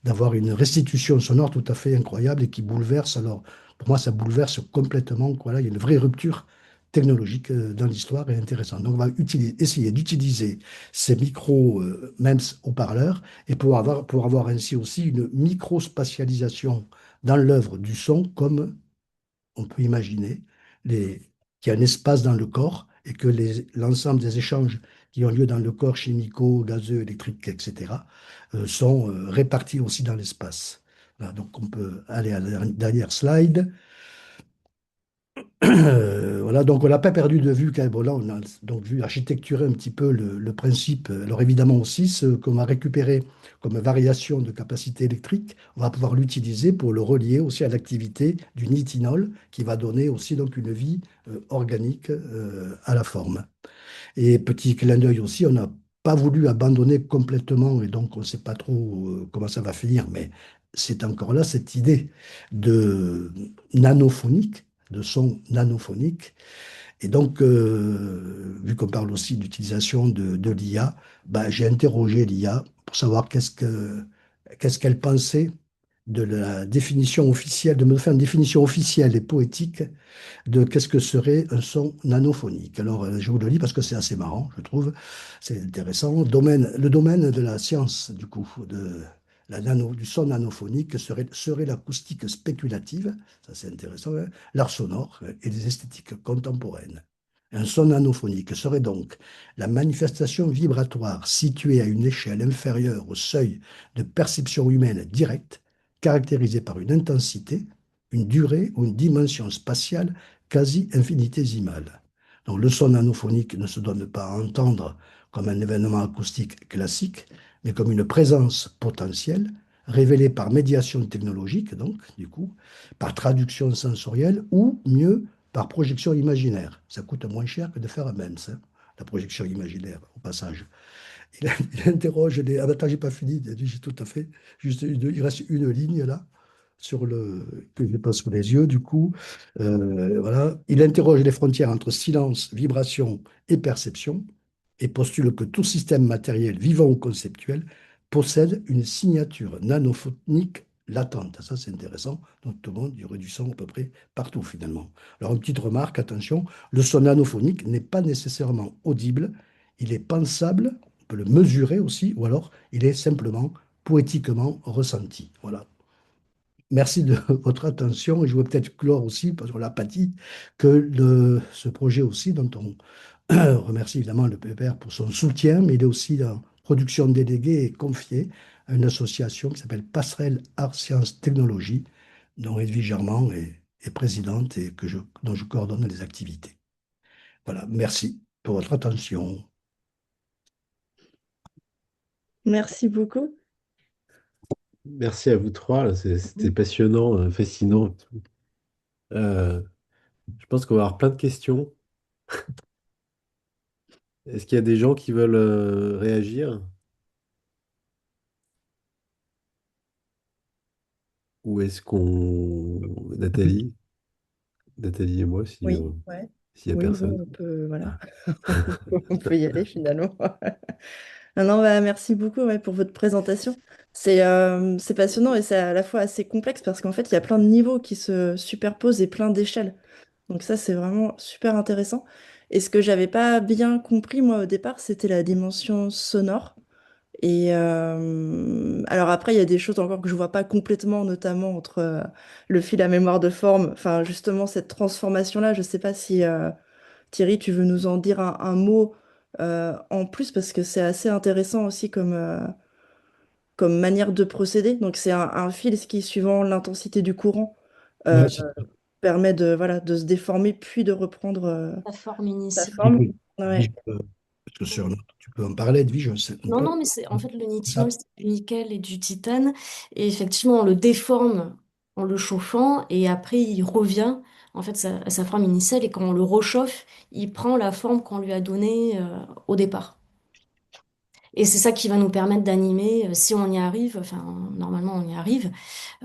d'avoir une restitution sonore tout à fait incroyable et qui bouleverse. Alors, pour moi, ça bouleverse complètement. Voilà, il y a une vraie rupture technologique dans l'histoire et intéressante. Donc, on va essayer d'utiliser ces micros MEMS haut-parleurs et pour avoir ainsi aussi une micro-spatialisation dans l'œuvre du son, comme on peut imaginer qu'il y a un espace dans le corps et que l'ensemble des échanges qui ont lieu dans le corps chimico, gazeux, électrique, etc., sont répartis aussi dans l'espace. Voilà, donc on peut aller à la dernière slide. Voilà, donc on n'a pas perdu de vue bon, là, on a donc vu architecturer un petit peu le principe. Alors évidemment aussi, ce qu'on va récupérer comme variation de capacité électrique, on va pouvoir l'utiliser pour le relier aussi à l'activité du nitinol, qui va donner aussi donc une vie organique à la forme. Et petit clin d'œil aussi, on n'a pas voulu abandonner complètement, et donc on ne sait pas trop comment ça va finir, mais c'est encore là cette idée de nanophonique, de son nanophonique. Et donc, vu qu'on parle aussi d'utilisation de l'IA, bah, j'ai interrogé l'IA pour savoir qu'est-ce qu'elle pensait de la définition officielle, de me faire une définition officielle et poétique de qu'est-ce que serait un son nanophonique. Alors, je vous le lis parce que c'est assez marrant, je trouve. C'est intéressant. Le domaine de la science, du coup, du son nanophonique serait l'acoustique spéculative, ça c'est intéressant, hein, l'art sonore et les esthétiques contemporaines. Un son nanophonique serait donc la manifestation vibratoire située à une échelle inférieure au seuil de perception humaine directe, caractérisée par une intensité, une durée ou une dimension spatiale quasi infinitésimale. Donc le son nanophonique ne se donne pas à entendre comme un événement acoustique classique, mais comme une présence potentielle révélée par médiation technologique, donc du coup, par traduction sensorielle ou mieux par projection imaginaire. Ça coûte moins cher que de faire un MEMS, hein, la projection imaginaire, au passage. Il interroge les. Ah, ben, attends, j'ai pas fini, j'ai tout à fait. Il reste une ligne là que je passe sous les yeux, du coup. Voilà. Il interroge les frontières entre silence, vibration et perception et postule que tout système matériel, vivant ou conceptuel, possède une signature nanophonique latente. Ça, c'est intéressant. Donc, tout le monde, il y aurait du son à peu près partout, finalement. Alors, une petite remarque, attention, le son nanophonique n'est pas nécessairement audible, il est pensable, on peut le mesurer aussi, ou alors il est simplement poétiquement ressenti. Voilà. Merci de votre attention et je veux peut-être clore aussi, parce qu'on l'a pas dit, que ce projet aussi, dont on remercie évidemment le PPR pour son soutien, mais il est aussi en production déléguée et confié à une association qui s'appelle Passerelle Arts Sciences Technologies, dont Edwige Germain est présidente et dont je coordonne les activités. Voilà, merci pour votre attention. Merci beaucoup. Merci à vous trois, là, c'était passionnant, fascinant. Euh, je pense qu'on va avoir plein de questions. Est-ce qu'il y a des gens qui veulent réagir? Ou est-ce qu'on... Nathalie et moi, si, Oui, ouais. s'il n'y a Oui, bon, personne. on peut, voilà, Ah. on peut y aller finalement. Non, non, bah, merci beaucoup ouais, pour votre présentation. C'est passionnant et c'est à la fois assez complexe parce qu'en fait, il y a plein de niveaux qui se superposent et plein d'échelles. Donc ça, c'est vraiment super intéressant. Et ce que j'avais pas bien compris, moi, au départ, c'était la dimension sonore. Et alors après, il y a des choses encore que je vois pas complètement, notamment entre le fil à mémoire de forme, enfin justement cette transformation-là. Je sais pas si Thierry, tu veux nous en dire un mot en plus parce que c'est assez intéressant aussi comme manière de procéder. Donc c'est un fil qui, suivant l'intensité du courant, euh, Ouais, c'est permet de, voilà, de se déformer puis de reprendre La forme sa initiale. forme. Ouais. Parce que tu peux en parler, Edwige, un Non, peu. non, mais c'est en fait le Ah, nitinol, c'est du nickel et du titane. Et effectivement, on le déforme en le chauffant et après il revient en fait à sa forme initiale. Et quand on le rechauffe, il prend la forme qu'on lui a donnée au départ. Et c'est ça qui va nous permettre d'animer, si on y arrive, enfin normalement on y arrive,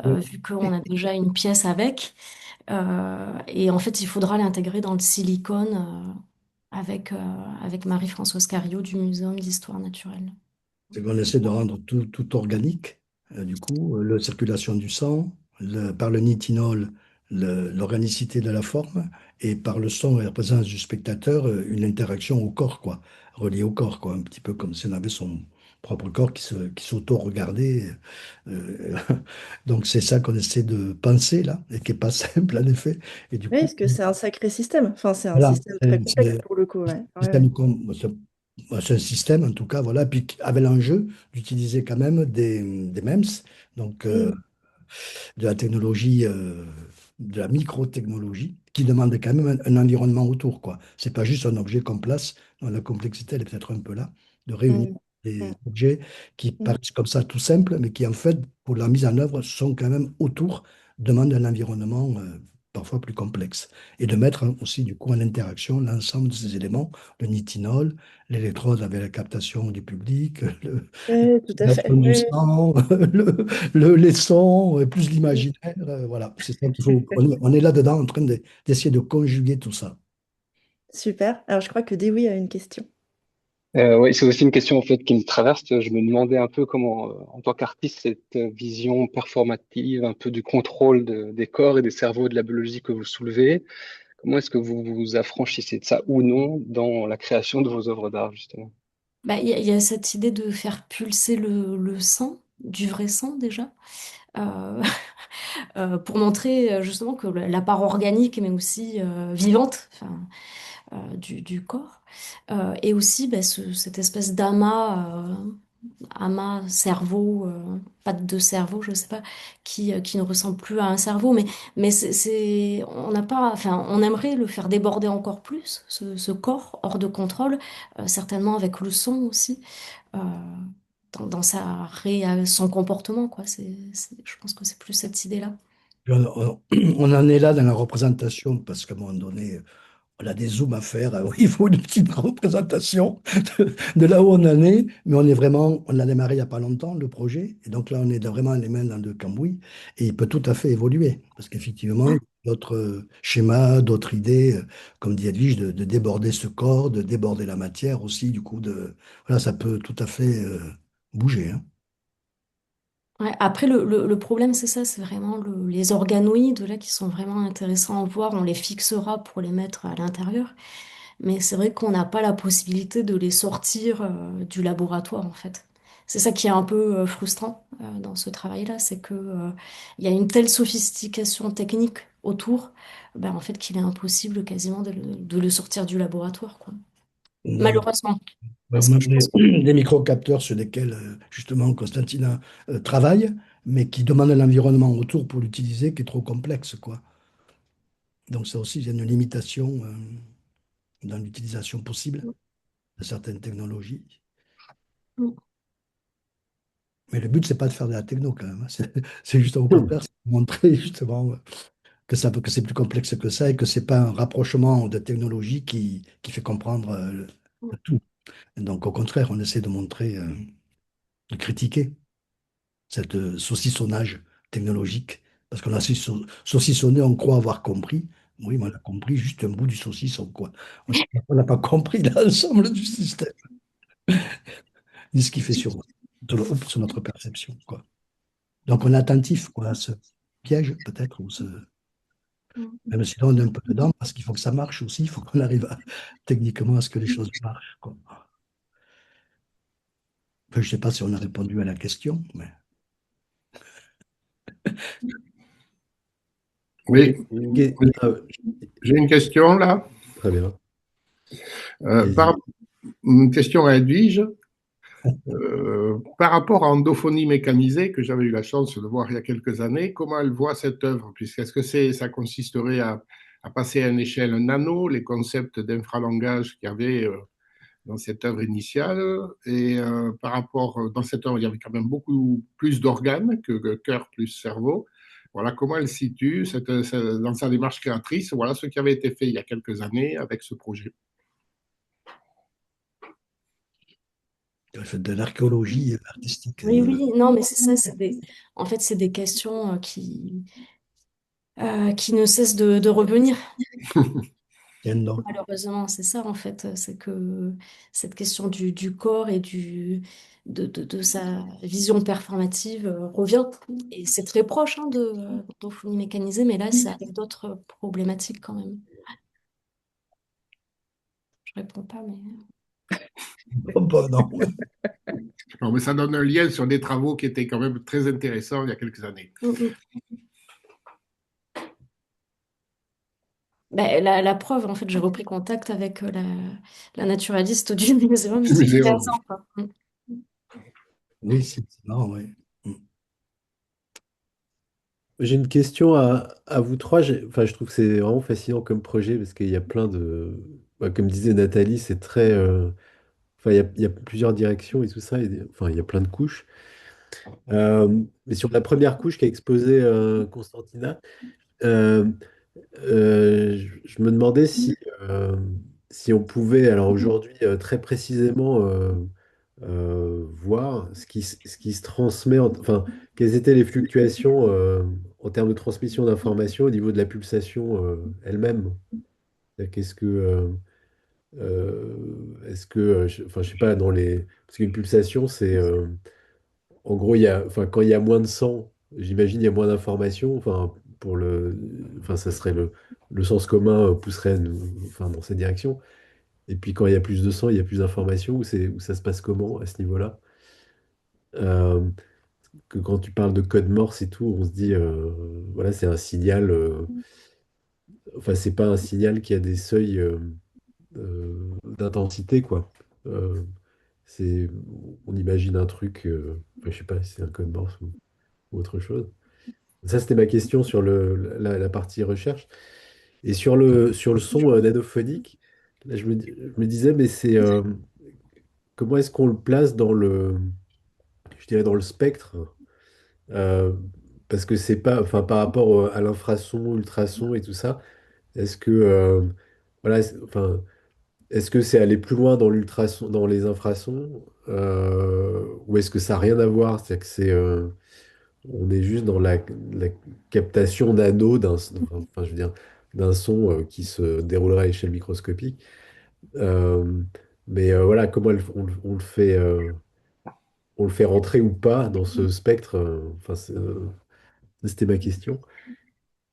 vu qu'on a déjà une pièce avec. Et en fait, il faudra l'intégrer dans le silicone avec Marie-Françoise Cario du Muséum d'histoire naturelle. c'est qu'on essaie de rendre tout organique, du coup, la circulation du sang, par le nitinol, l'organicité de la forme, et par le son et la présence du spectateur, une interaction au corps, quoi, reliée au corps, quoi, un petit peu comme si on avait son propre corps qui s'auto-regardait. euh, donc c'est ça qu'on essaie de penser là, et qui n'est pas simple en effet. Et du Oui, coup, parce que c'est un sacré système. Enfin, c'est un voilà, système très complexe pour le coup. Ouais. Ouais, ouais. système c'est un système, en tout cas, voilà, puis avec l'enjeu d'utiliser quand même des MEMS, donc Mm, de la technologie, de la microtechnologie, qui demande quand même un environnement autour, quoi. C'est pas juste un objet qu'on place, non, la complexité, elle est peut-être un peu là, de réunir mm, des mm, objets qui mm. paraissent comme ça tout simples, mais qui en fait, pour la mise en œuvre, sont quand même autour, demandent un environnement parfois plus complexe. Et de mettre aussi, du coup, en interaction l'ensemble de ces éléments, le nitinol, l'électrode avec la captation du public, Ouais, tout à mettre fait. du Ouais. sang, les sons, plus l'imaginaire. Voilà, c'est ça qu'il faut. On est là-dedans en train d'essayer de conjuguer tout ça. Super. Alors, je crois que Dewey a une question. Oui, c'est aussi une question en fait qui me traverse. Je me demandais un peu comment, en tant qu'artiste, cette vision performative, un peu du contrôle des corps et des cerveaux et de la biologie que vous soulevez, comment est-ce que vous vous affranchissez de ça ou non dans la création de vos œuvres d'art, justement? Bah, il y a cette idée de faire pulser le sang, du vrai sang déjà, euh, pour montrer justement que la part organique, mais aussi vivante enfin, du corps, et aussi bah, cette espèce amas cerveau, patte de cerveau, je sais pas, qui ne ressemble plus à un cerveau, mais on n'a pas, enfin, on aimerait le faire déborder encore plus, ce corps hors de contrôle, certainement avec le son aussi, euh, dans son comportement, quoi. Je pense que c'est plus cette idée-là. On en est là dans la représentation parce qu'à un moment donné, on a des zooms à faire. Il faut une petite représentation de là où on en est. Mais on a démarré il n'y a pas longtemps le projet. Et donc là, on est vraiment les mains dans le cambouis. Et il peut tout à fait évoluer. Parce qu'effectivement, il y a d'autres schémas, d'autres idées, comme dit Edwige, de déborder ce corps, de déborder la matière aussi. Du coup, voilà, ça peut tout à fait bouger, hein. Ouais, après, le problème, c'est ça, c'est vraiment les organoïdes, là, qui sont vraiment intéressants à voir. On les fixera pour les mettre à l'intérieur. Mais c'est vrai qu'on n'a pas la possibilité de les sortir du laboratoire, en fait. C'est ça qui est un peu frustrant dans ce travail-là, c'est que il y a une telle sophistication technique autour, ben, en fait, qu'il est impossible quasiment de le sortir du laboratoire, quoi. Malheureusement, parce On a que je pense que des microcapteurs sur lesquels, justement, Constantina travaille, mais qui demandent un environnement autour pour l'utiliser qui est trop complexe, quoi. Donc ça aussi, il y a une limitation dans l'utilisation possible de certaines technologies. Mais le but, c'est pas de faire de la techno, quand même, hein. C'est juste au contraire, c'est de montrer, justement, que c'est plus complexe que ça et que c'est pas un rapprochement de technologie qui fait comprendre le tout. Donc, au contraire, on essaie de montrer, de critiquer cette saucissonnage technologique. Parce qu'on a saucissonné, on croit avoir compris. Oui, mais on a compris juste un bout du saucisson, quoi. On n'a pas compris l'ensemble du système, ni ce qu'il fait sur notre perception, quoi. Donc, on est attentif, quoi, à ce piège, peut-être, même si là, on est un peu dedans, parce qu'il faut que ça marche aussi, il faut qu'on arrive techniquement à ce que les choses marchent, quoi. Enfin, je ne sais pas si on a répondu à la question, mais Oui, Oui, euh, j'ai une question là. très bien. Par Allez-y. une question à Edwige. Par rapport à Endophonie mécanisée, que j'avais eu la chance de voir il y a quelques années, comment elle voit cette œuvre? Puisqu'est-ce que ça consisterait à passer à une échelle nano, les concepts d'infralangage qu'il y avait dans cette œuvre initiale. Et par rapport, dans cette œuvre, il y avait quand même beaucoup plus d'organes que cœur plus cerveau. Voilà comment elle situe dans sa démarche créatrice. Voilà ce qui avait été fait il y a quelques années avec ce projet. Elle fait de l'archéologie artistique. Oui, oui, non, mais c'est ça, en fait, c'est des questions qui ne cessent de revenir. Énorme. Malheureusement, c'est ça, en fait, c'est que cette question du corps et de sa vision performative revient. Et c'est très proche hein, de l'orthophonie mécanisée, mais là, c'est avec d'autres problématiques quand même. Je réponds pas, mais... Oh, bah, non. Non, mais ça donne un lien sur des travaux qui étaient quand même très intéressants il y a quelques années. Mm, mm. Ben, la preuve, en fait, j'ai repris contact avec la naturaliste du muséum, Du c'est il y a 15 muséum. ans, quoi. Mm. Oui, c'est marrant, oui. J'ai une question à vous trois. Enfin, je trouve que c'est vraiment fascinant comme projet parce qu'il y a plein de... bah, comme disait Nathalie, c'est très... enfin, il y a plusieurs directions et tout ça. Enfin, il y a plein de couches. Mais sur la première couche qu'a exposé Constantina, euh, je me demandais si on pouvait, alors aujourd'hui, très précisément voir ce qui se transmet, enfin, quelles étaient les fluctuations en termes de transmission d'informations au niveau de la pulsation elle-même. C'est-à-dire est-ce que, enfin, je sais pas, parce qu'une pulsation, c'est, en gros, enfin, quand il y a moins de sang, j'imagine, il y a moins d'informations, enfin, enfin, ça serait le sens commun pousserait enfin, dans cette direction. Et puis quand il y a plus de sang, il y a plus d'informations, où ça se passe comment à ce niveau-là? Euh, que quand tu parles de code Morse et tout, on se dit, voilà, c'est un signal, enfin, c'est pas un signal qui a des seuils d'intensité, quoi. Euh, c'est, on imagine un truc, enfin, je sais pas si c'est un code Morse ou autre chose. Ça, c'était ma question sur la partie recherche. Et sur le son nanophonique, là, je me disais, mais comment est-ce qu'on le place je dirais dans le spectre? Euh, Parce que c'est pas, enfin, par rapport à l'infrason, ultrason et tout ça, est-ce que, voilà, enfin, est-ce que c'est aller plus loin dans l'ultrason, dans les infrasons, ou est-ce que ça n'a rien à voir? C'est-à-dire que on est juste dans la captation nano enfin, je veux dire, d'un son qui se déroulera à échelle microscopique. Euh, mais voilà, comment on le fait rentrer ou pas dans ce spectre? Enfin, c'était ma question.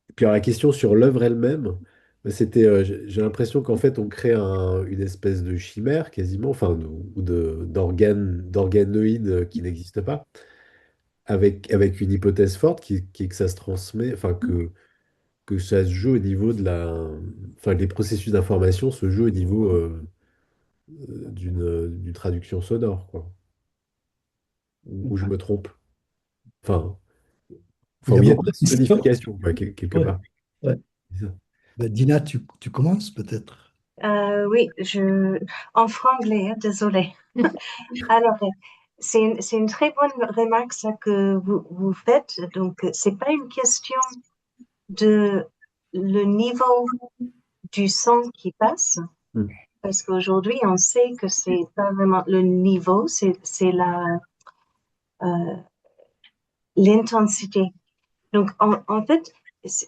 Et puis alors, la question sur l'œuvre elle-même, bah, j'ai l'impression qu'en fait, on crée une espèce de chimère quasiment, enfin, ou d'organoïde qui n'existe pas, avec une hypothèse forte qui est que ça se transmet, enfin, que ça se joue au niveau enfin, les processus d'information se jouent au niveau d'une traduction sonore, quoi. Ou je me trompe. Enfin, où il y a Évidemment, de la question. sonification, quoi, quelque Ouais, part. ouais. C'est ça. Ben, Dina, tu commences peut-être? Oui, en franglais, hein, désolé. Alors, c'est une très bonne remarque ça que vous faites. Donc, c'est pas une question de le niveau du son qui passe, Mm. parce qu'aujourd'hui, on sait que c'est pas vraiment le niveau, c'est l'intensité. Donc, en fait,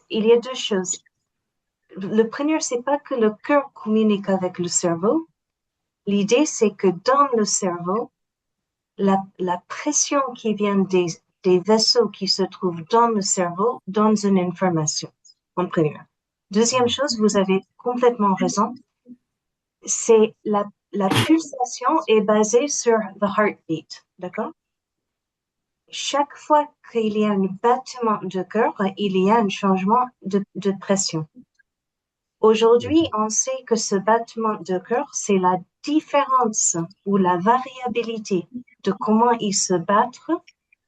il y a deux choses. Le premier, c'est pas que le cœur communique avec le cerveau. L'idée, c'est que dans le cerveau, la pression qui vient des vaisseaux qui se trouvent dans le cerveau donne une information, en première. Deuxième chose, vous avez complètement raison, c'est la pulsation est basée sur the heartbeat, d'accord? Chaque fois qu'il y a un battement de cœur, il y a un changement de pression. Aujourd'hui, on sait que ce battement de cœur, c'est la différence ou la variabilité de comment il se bat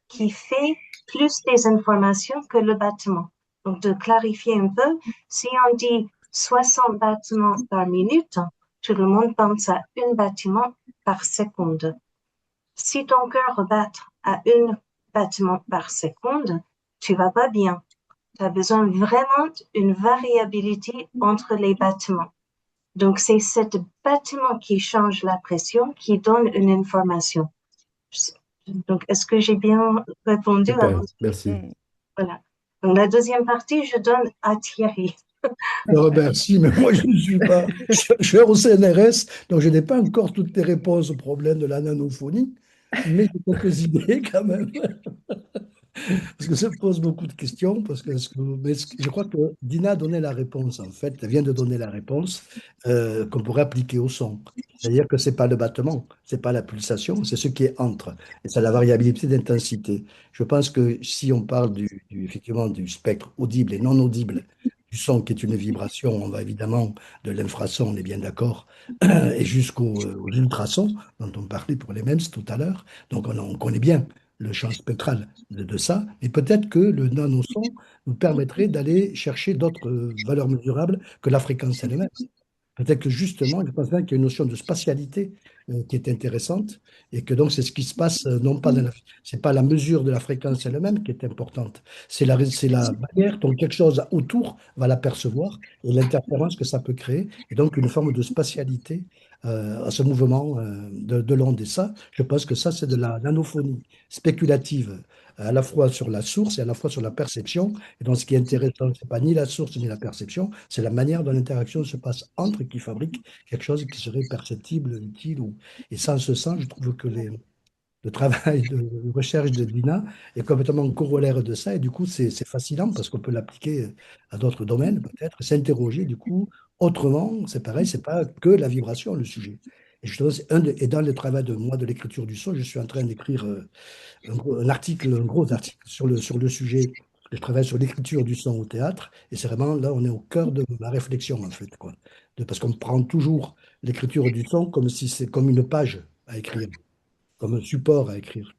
qui fait plus des informations que le battement. Donc, de clarifier un peu, si on dit 60 battements par minute, tout le monde pense à un battement par seconde. Si ton cœur bat à un battement par seconde, tu vas pas bien. Tu as besoin vraiment d'une variabilité entre les battements. Donc, c'est cet battement qui change la pression, qui donne une information. Donc, est-ce que j'ai bien répondu à Super, votre merci. question? Voilà. Donc, la deuxième partie, je donne à Thierry. Je te remercie, mais moi, je ne suis pas chercheur au CNRS, donc je n'ai pas encore toutes les réponses au problème de la nanophonie, mais j'ai quelques idées quand même. Parce que ça pose beaucoup de questions, mais je crois que Dina a donné la réponse, en fait. Elle vient de donner la réponse qu'on pourrait appliquer au son. C'est-à-dire que ce n'est pas le battement, ce n'est pas la pulsation, c'est ce qui est entre. Et c'est la variabilité d'intensité. Je pense que si on parle effectivement du spectre audible et non audible, du son qui est une vibration, on va évidemment de l'infrason, on est bien d'accord, et aux ultrasons, dont on parlait pour les MEMS tout à l'heure. Donc on connaît bien le champ spectral de ça, et peut-être que le nanoson nous permettrait d'aller chercher d'autres valeurs mesurables que la fréquence elle-même. Peut-être que justement, je pense bien qu'il y a une notion de spatialité qui est intéressante et que donc c'est ce qui se passe, non pas c'est pas la mesure de la fréquence elle-même qui est importante, c'est la manière dont quelque chose autour va l'apercevoir et l'interférence que ça peut créer et donc une forme de spatialité à ce mouvement de l'onde. Et ça, je pense que ça, c'est de la nanophonie spéculative à la fois sur la source et à la fois sur la perception. Et donc, ce qui est intéressant, c'est pas ni la source ni la perception, c'est la manière dont l'interaction se passe entre qui fabrique quelque chose qui serait perceptible, utile. Et ça, en ce sens, je trouve que le travail de recherche de Dina est complètement corollaire de ça. Et du coup, c'est fascinant parce qu'on peut l'appliquer à d'autres domaines, peut-être, s'interroger, du coup, autrement. C'est pareil, c'est pas que la vibration, le sujet. Et justement, et dans le travail de moi, de l'écriture du son, je suis en train d'écrire un gros article sur le sujet. Je travaille sur l'écriture du son au théâtre, et c'est vraiment là, on est au cœur de ma réflexion, en fait, quoi. Parce qu'on prend toujours l'écriture du son comme si c'est comme une page à écrire, comme un support à écrire.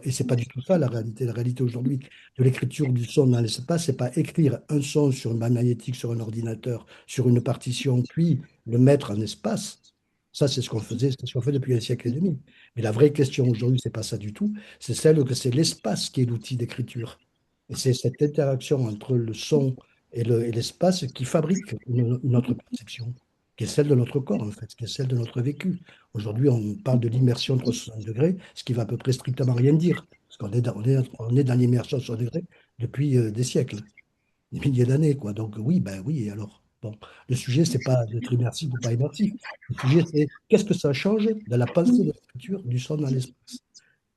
Et c'est pas du tout ça la réalité. La réalité aujourd'hui de l'écriture du son dans l'espace, c'est pas écrire un son sur une bande magnétique, sur un ordinateur, sur une partition, puis le mettre en espace. Ça, c'est ce qu'on faisait, c'est ce qu'on fait depuis un siècle et demi. Mais la vraie question aujourd'hui, c'est pas ça du tout. C'est celle que c'est l'espace qui est l'outil d'écriture. Et c'est cette interaction entre le son et l'espace qui fabrique une autre perception, qui est celle de notre corps, en fait, qui est celle de notre vécu. Aujourd'hui, on parle de l'immersion 360 degrés, ce qui va à peu près strictement rien dire. Parce qu'on est on est dans l'immersion 360 degrés depuis des siècles, des milliers d'années, quoi. Donc oui, ben oui, et alors? Bon, le sujet, c'est pas d'être immersif ou pas immersif. Le sujet, c'est qu'est-ce que ça change de la pensée de l'écriture du son dans l'espace.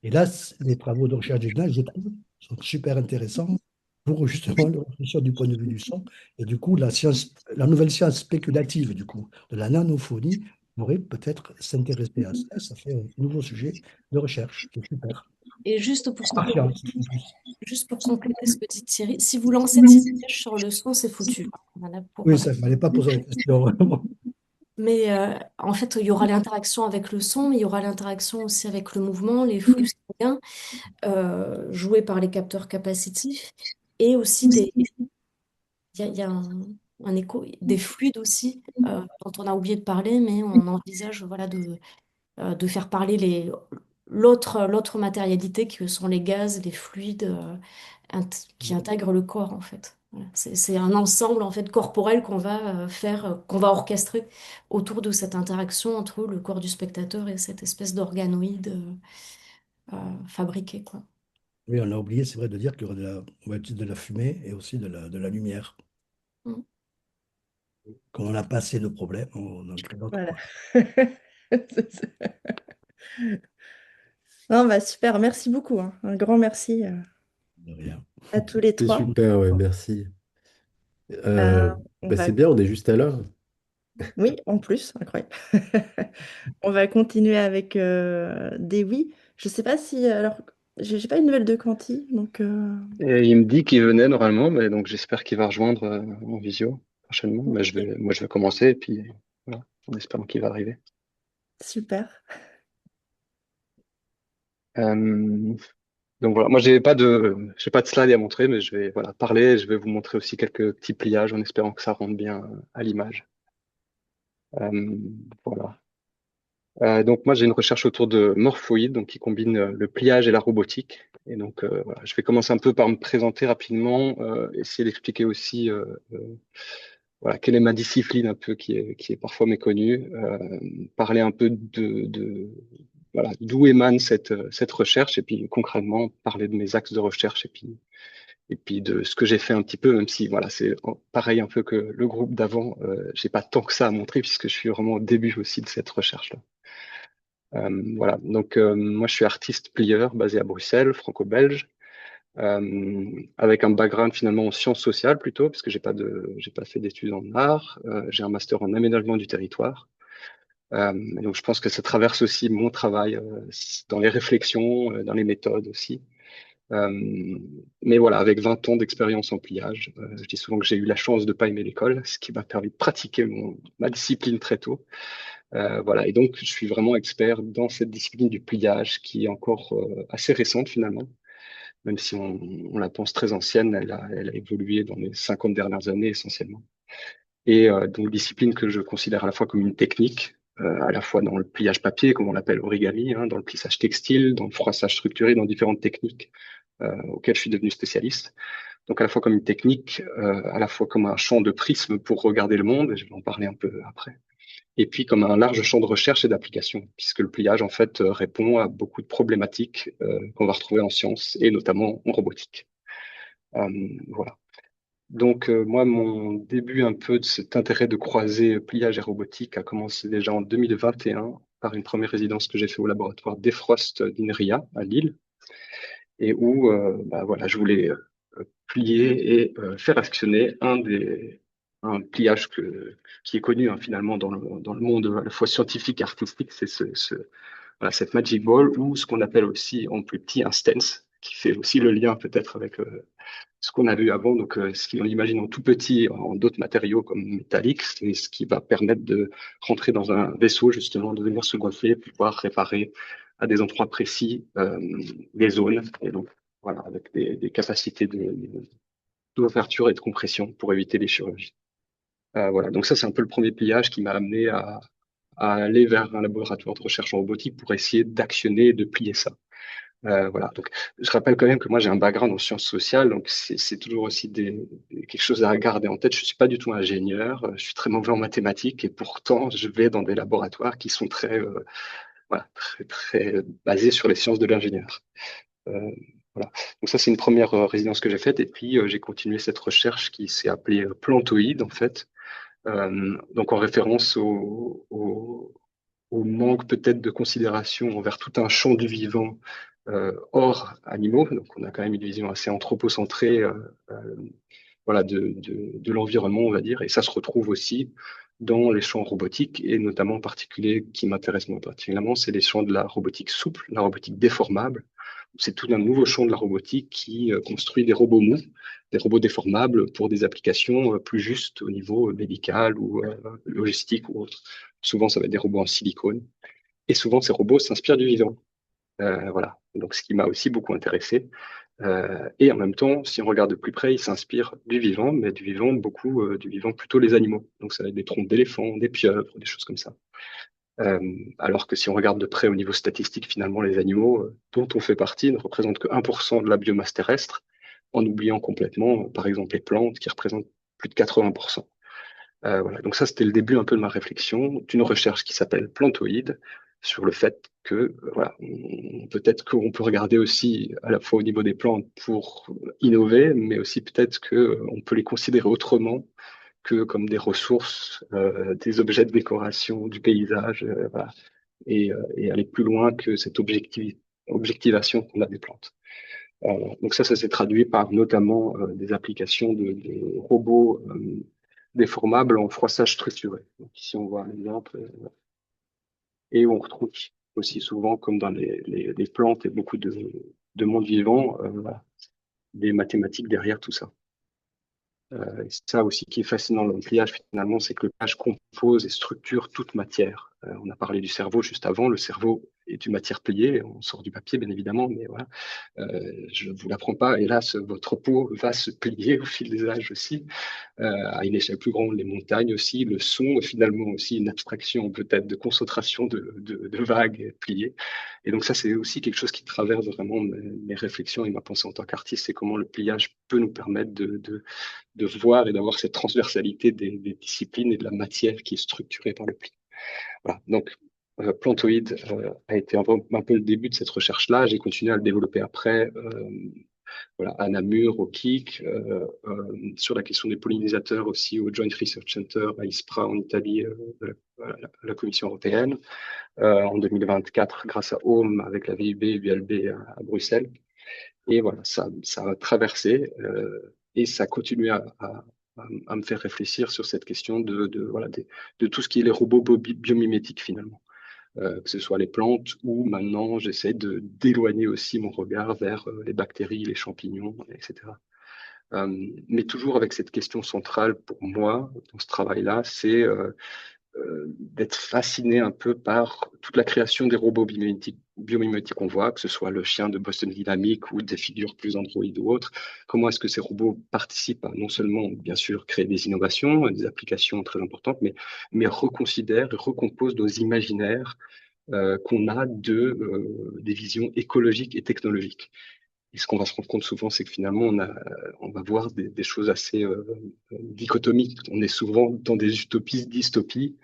Et là, les travaux de recherche d'Ignace, je trouve, sont super intéressants pour justement le réfléchir du point de vue du son. Et du coup, la nouvelle science spéculative, du coup, de la nanophonie, pourrait peut-être s'intéresser à ça. Ça fait un nouveau sujet de recherche qui est super. Et Par science, en plus. juste pour compléter ce que dit Thierry, si vous lancez Tipeee sur le son, c'est foutu. Voilà Oui, ça ne fallait pas poser la question, vraiment. Mais en fait, il y aura l'interaction avec le son, mais il y aura l'interaction aussi avec le mouvement, les flux sanguins joués par les capteurs capacitifs et aussi il y a un écho, des fluides aussi dont on a oublié de parler, mais on envisage voilà, de faire parler l'autre matérialité que sont les gaz, les fluides qui intègrent le corps en fait. Voilà. C'est un ensemble en fait corporel qu'on va faire, qu'on va orchestrer autour de cette interaction entre le corps du spectateur et cette espèce d'organoïde fabriqué quoi. Oui, on a oublié, c'est vrai, de dire qu'il y aurait on va utiliser de la fumée et aussi de la lumière. Mm. Quand on a pas assez de problèmes, on en crée d'autres, Voilà. quoi. C'est ça. Non, bah super, merci beaucoup, hein. Un grand merci De rien. à tous les C'est trois. super, ouais, merci. Euh, on Bah, va... c'est bien, on est juste à l'heure. Oui, en plus, incroyable. On va continuer avec des oui. Je sais pas si... Alors, j'ai pas une nouvelle de Canty, donc... Et il me dit qu'il venait normalement, mais donc j'espère qu'il va rejoindre en visio prochainement. Mais Ok, moi, je vais commencer et puis voilà, en espérant qu'il va arriver. super. Euh, donc voilà, moi j'ai pas de slide à montrer, mais je vais voilà parler. Et je vais vous montrer aussi quelques petits pliages en espérant que ça rentre bien à l'image. Euh, voilà. Donc moi j'ai une recherche autour de morphoïdes, donc qui combine le pliage et la robotique. Et donc voilà, je vais commencer un peu par me présenter rapidement, essayer d'expliquer aussi voilà quelle est ma discipline un peu qui est parfois méconnue, parler un peu voilà d'où émane cette recherche et puis concrètement parler de mes axes de recherche et puis de ce que j'ai fait un petit peu, même si voilà c'est pareil un peu que le groupe d'avant, j'ai pas tant que ça à montrer puisque je suis vraiment au début aussi de cette recherche-là. Voilà, donc moi je suis artiste plieur basé à Bruxelles, franco-belge, avec un background finalement en sciences sociales plutôt, parce que j'ai pas fait d'études en art, j'ai un master en aménagement du territoire. Et donc je pense que ça traverse aussi mon travail dans les réflexions, dans les méthodes aussi. Mais voilà, avec 20 ans d'expérience en pliage, je dis souvent que j'ai eu la chance de pas aimer l'école, ce qui m'a permis de pratiquer ma discipline très tôt. Voilà, et donc je suis vraiment expert dans cette discipline du pliage qui est encore assez récente finalement, même si on la pense très ancienne, elle a évolué dans les 50 dernières années essentiellement. Et donc discipline que je considère à la fois comme une technique, à la fois dans le pliage papier, comme on l'appelle origami, hein, dans le plissage textile, dans le froissage structuré, dans différentes techniques auxquelles je suis devenu spécialiste. Donc à la fois comme une technique, à la fois comme un champ de prisme pour regarder le monde, et je vais en parler un peu après et puis comme un large champ de recherche et d'application, puisque le pliage, en fait, répond à beaucoup de problématiques qu'on va retrouver en sciences et notamment en robotique. Voilà. Donc, moi, mon début un peu de cet intérêt de croiser pliage et robotique a commencé déjà en 2021 par une première résidence que j'ai fait au laboratoire Defrost d'INRIA à Lille, et où bah, voilà, je voulais plier et faire actionner un pliage qui est connu hein, finalement dans le monde à la fois scientifique et artistique, c'est voilà, cette Magic Ball ou ce qu'on appelle aussi en plus petit un stance, qui fait aussi le lien peut-être avec ce qu'on a vu avant, donc ce qu'on imagine en tout petit en d'autres matériaux comme métalliques, c'est ce qui va permettre de rentrer dans un vaisseau justement, de venir se gonfler, pour pouvoir réparer à des endroits précis des zones, et donc voilà, avec des capacités d'ouverture et de compression pour éviter les chirurgies. Voilà, donc ça c'est un peu le premier pliage qui m'a amené à aller vers un laboratoire de recherche en robotique pour essayer d'actionner et de plier ça. Voilà, donc je rappelle quand même que moi j'ai un background en sciences sociales, donc c'est toujours aussi quelque chose à garder en tête. Je suis pas du tout ingénieur, je suis très mauvais en mathématiques et pourtant je vais dans des laboratoires qui sont très, voilà, très basés sur les sciences de l'ingénieur. Euh, voilà. Donc ça c'est une première résidence que j'ai faite et puis j'ai continué cette recherche qui s'est appelée plantoïde en fait, donc en référence au manque peut-être de considération envers tout un champ du vivant hors animaux. Donc on a quand même une vision assez anthropocentrée voilà, de l'environnement, on va dire, et ça se retrouve aussi dans les champs robotiques, et notamment en particulier, qui m'intéresse moi particulièrement, c'est les champs de la robotique souple, la robotique déformable. C'est tout un nouveau champ de la robotique qui construit des robots mous, des robots déformables pour des applications plus justes au niveau médical ou logistique ou autre. Souvent, ça va être des robots en silicone. Et souvent, ces robots s'inspirent du vivant. Voilà. Donc, ce qui m'a aussi beaucoup intéressé. Et en même temps, si on regarde de plus près, ils s'inspirent du vivant, mais du vivant, beaucoup du vivant, plutôt les animaux. Donc, ça va être des troncs d'éléphants, des pieuvres, des choses comme ça. Alors que si on regarde de près au niveau statistique, finalement, les animaux dont on fait partie ne représentent que 1% de la biomasse terrestre, en oubliant complètement, par exemple, les plantes qui représentent plus de 80%. Voilà. Donc ça, c'était le début un peu de ma réflexion, d'une recherche qui s'appelle Plantoïde, sur le fait que voilà, peut-être qu'on peut regarder aussi à la fois au niveau des plantes pour innover, mais aussi peut-être qu'on peut les considérer autrement que comme des ressources, des objets de décoration du paysage, voilà, et aller plus loin que cette objectivation qu'on a des plantes. Donc ça s'est traduit par notamment des applications de robots déformables en froissage structuré. Donc ici, on voit un exemple. Et on retrouve aussi souvent, comme dans les plantes et beaucoup de monde vivant, voilà, des mathématiques derrière tout ça. Et c'est ça aussi qui est fascinant dans le pliage, finalement, c'est que le pliage compose et structure toute matière. On a parlé du cerveau juste avant. Le cerveau est une matière pliée. On sort du papier, bien évidemment, mais voilà. Je ne vous l'apprends pas. Hélas, votre peau va se plier au fil des âges aussi, à une échelle plus grande. Les montagnes aussi, le son, finalement aussi une abstraction peut-être de concentration de vagues pliées. Et donc ça, c'est aussi quelque chose qui traverse vraiment mes réflexions et ma pensée en tant qu'artiste, c'est comment le pliage peut nous permettre de voir et d'avoir cette transversalité des disciplines et de la matière qui est structurée par le pli. Voilà. Donc, Plantoid a été un peu le début de cette recherche-là. J'ai continué à le développer après, voilà, à Namur, au KIC, sur la question des pollinisateurs aussi au Joint Research Center à ISPRA en Italie, la Commission européenne, en 2024 grâce à Home avec la VIB et l'ULB à Bruxelles. Et voilà, ça a traversé et ça continue à me faire réfléchir sur cette question voilà, de tout ce qui est les robots biomimétiques finalement. Que ce soit les plantes ou maintenant j'essaie d'éloigner aussi mon regard vers les bactéries, les champignons, etc. Mais toujours avec cette question centrale pour moi dans ce travail-là, c'est d'être fasciné un peu par toute la création des robots biomimétiques qu'on voit, que ce soit le chien de Boston Dynamics ou des figures plus Android ou autres. Comment est-ce que ces robots participent à non seulement, bien sûr, créer des innovations, des applications très importantes, mais reconsidèrent et recomposent nos imaginaires qu'on a des visions écologiques et technologiques. Et ce qu'on va se rendre compte souvent, c'est que finalement, on va voir des choses assez dichotomiques. On est souvent dans des utopies, dystopies,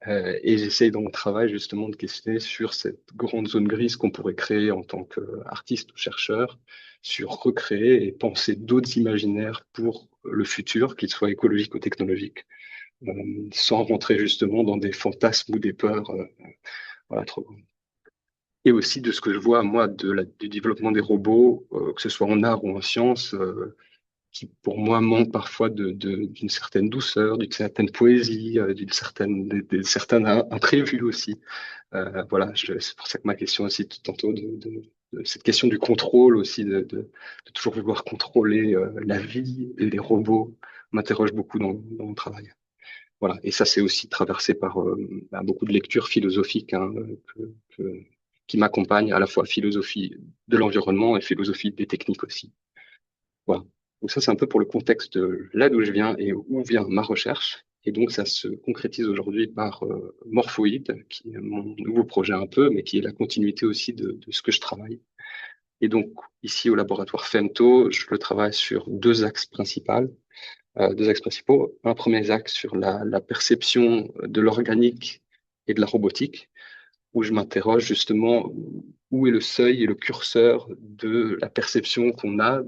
et j'essaye dans mon travail justement de questionner sur cette grande zone grise qu'on pourrait créer en tant qu'artiste ou chercheur, sur recréer et penser d'autres imaginaires pour le futur, qu'ils soient écologiques ou technologiques, sans rentrer justement dans des fantasmes ou des peurs voilà, trop grandes. Et aussi de ce que je vois, moi, du développement des robots, que ce soit en art ou en sciences, qui pour moi manque parfois d'une certaine douceur, d'une certaine poésie, de certains imprévus aussi. Voilà, c'est pour ça que ma question aussi tantôt de cette question du contrôle aussi, de toujours vouloir contrôler la vie et les robots m'interroge beaucoup dans mon travail. Voilà, et ça c'est aussi traversé par beaucoup de lectures philosophiques hein, qui m'accompagnent, à la fois philosophie de l'environnement et philosophie des techniques aussi. Voilà. Donc ça, c'est un peu pour le contexte de là d'où je viens et où vient ma recherche. Et donc, ça se concrétise aujourd'hui par Morphoïd, qui est mon nouveau projet un peu, mais qui est la continuité aussi de ce que je travaille. Et donc, ici au laboratoire Femto, je le travaille sur deux axes principaux. Un premier axe sur la perception de l'organique et de la robotique, où je m'interroge justement où est le seuil et le curseur de la perception qu'on a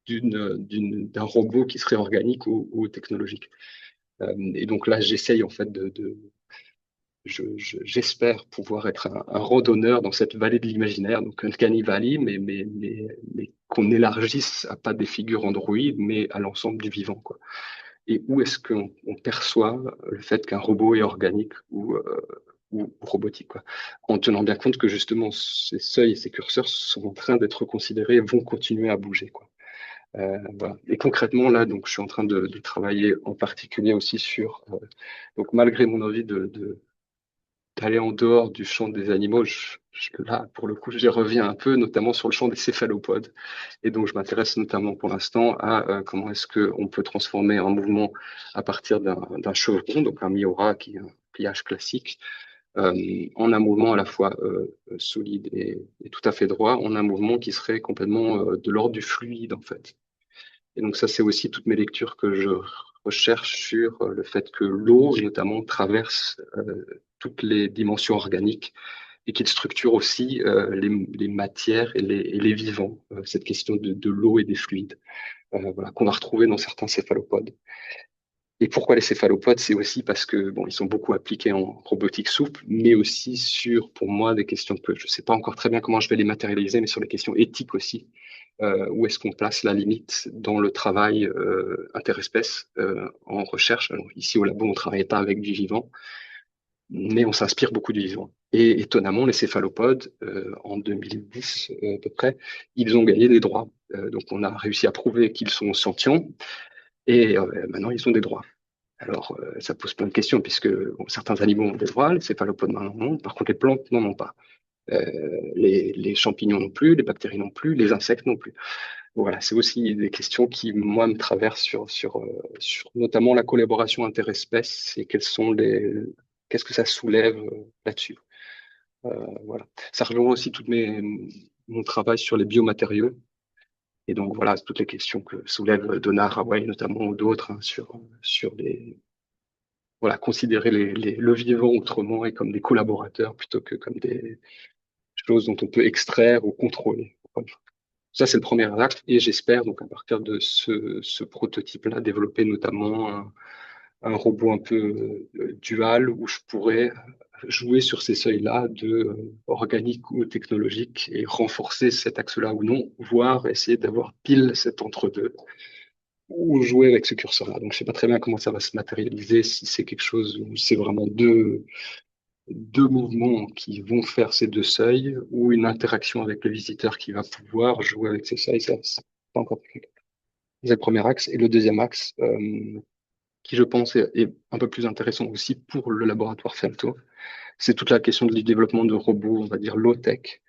d'un robot qui serait organique ou technologique. Et donc là, j'essaye en fait j'espère pouvoir être un randonneur dans cette vallée de l'imaginaire, donc un Uncanny Valley, mais qu'on élargisse à pas des figures Android, mais à l'ensemble du vivant, quoi. Et où est-ce qu'on perçoit le fait qu'un robot est organique ou robotique, quoi, en tenant bien compte que justement ces seuils et ces curseurs sont en train d'être considérés et vont continuer à bouger, quoi. Voilà. Et concrètement, là, donc, je suis en train de travailler en particulier aussi sur, donc malgré mon envie d'aller en dehors du champ des animaux, là, pour le coup, j'y reviens un peu, notamment sur le champ des céphalopodes. Et donc, je m'intéresse notamment pour l'instant à comment est-ce qu'on peut transformer un mouvement à partir d'un chevron, donc un Miura, qui est un pliage classique, en un mouvement à la fois solide et tout à fait droit, en un mouvement qui serait complètement de l'ordre du fluide, en fait. Et donc ça, c'est aussi toutes mes lectures que je recherche sur le fait que l'eau, notamment, traverse toutes les dimensions organiques et qu'il structure aussi les matières et les vivants, cette question de l'eau et des fluides, voilà, qu'on va retrouver dans certains céphalopodes. Et pourquoi les céphalopodes? C'est aussi parce que bon, ils sont beaucoup appliqués en robotique souple, mais aussi sur, pour moi, des questions que je ne sais pas encore très bien comment je vais les matérialiser, mais sur les questions éthiques aussi. Où est-ce qu'on place la limite dans le travail interespèce en recherche? Alors, ici au labo, on ne travaille pas avec du vivant, mais on s'inspire beaucoup du vivant. Et étonnamment, les céphalopodes, en 2010 à peu près, ils ont gagné des droits. Donc on a réussi à prouver qu'ils sont sentients et maintenant ils ont des droits. Alors, ça pose plein de questions, puisque bon, certains animaux ont des droits, les céphalopodes n'en ont, par contre les plantes n'en ont pas. Les champignons non plus, les bactéries non plus, les insectes non plus. Voilà, c'est aussi des questions qui, moi, me traversent sur notamment la collaboration interespèces et qu'est-ce que ça soulève là-dessus. Voilà. Ça rejoint aussi mon travail sur les biomatériaux. Et donc, voilà, toutes les questions que soulève Donna Haraway, notamment, ou d'autres, hein, sur voilà, considérer le vivant autrement et comme des collaborateurs plutôt que comme des choses dont on peut extraire ou contrôler. Ça, c'est le premier axe, et j'espère donc à partir de ce prototype-là développer notamment un robot un peu dual où je pourrais jouer sur ces seuils-là de organique ou technologique et renforcer cet axe-là ou non, voire essayer d'avoir pile cet entre-deux ou jouer avec ce curseur-là. Donc, je sais pas très bien comment ça va se matérialiser, si c'est quelque chose où c'est vraiment deux mouvements qui vont faire ces deux seuils ou une interaction avec le visiteur qui va pouvoir jouer avec ces seuils. Ça, c'est pas encore très clair. C'est le premier axe. Et le deuxième axe, qui je pense est un peu plus intéressant aussi pour le laboratoire Femto, c'est toute la question du développement de robots, on va dire low-tech.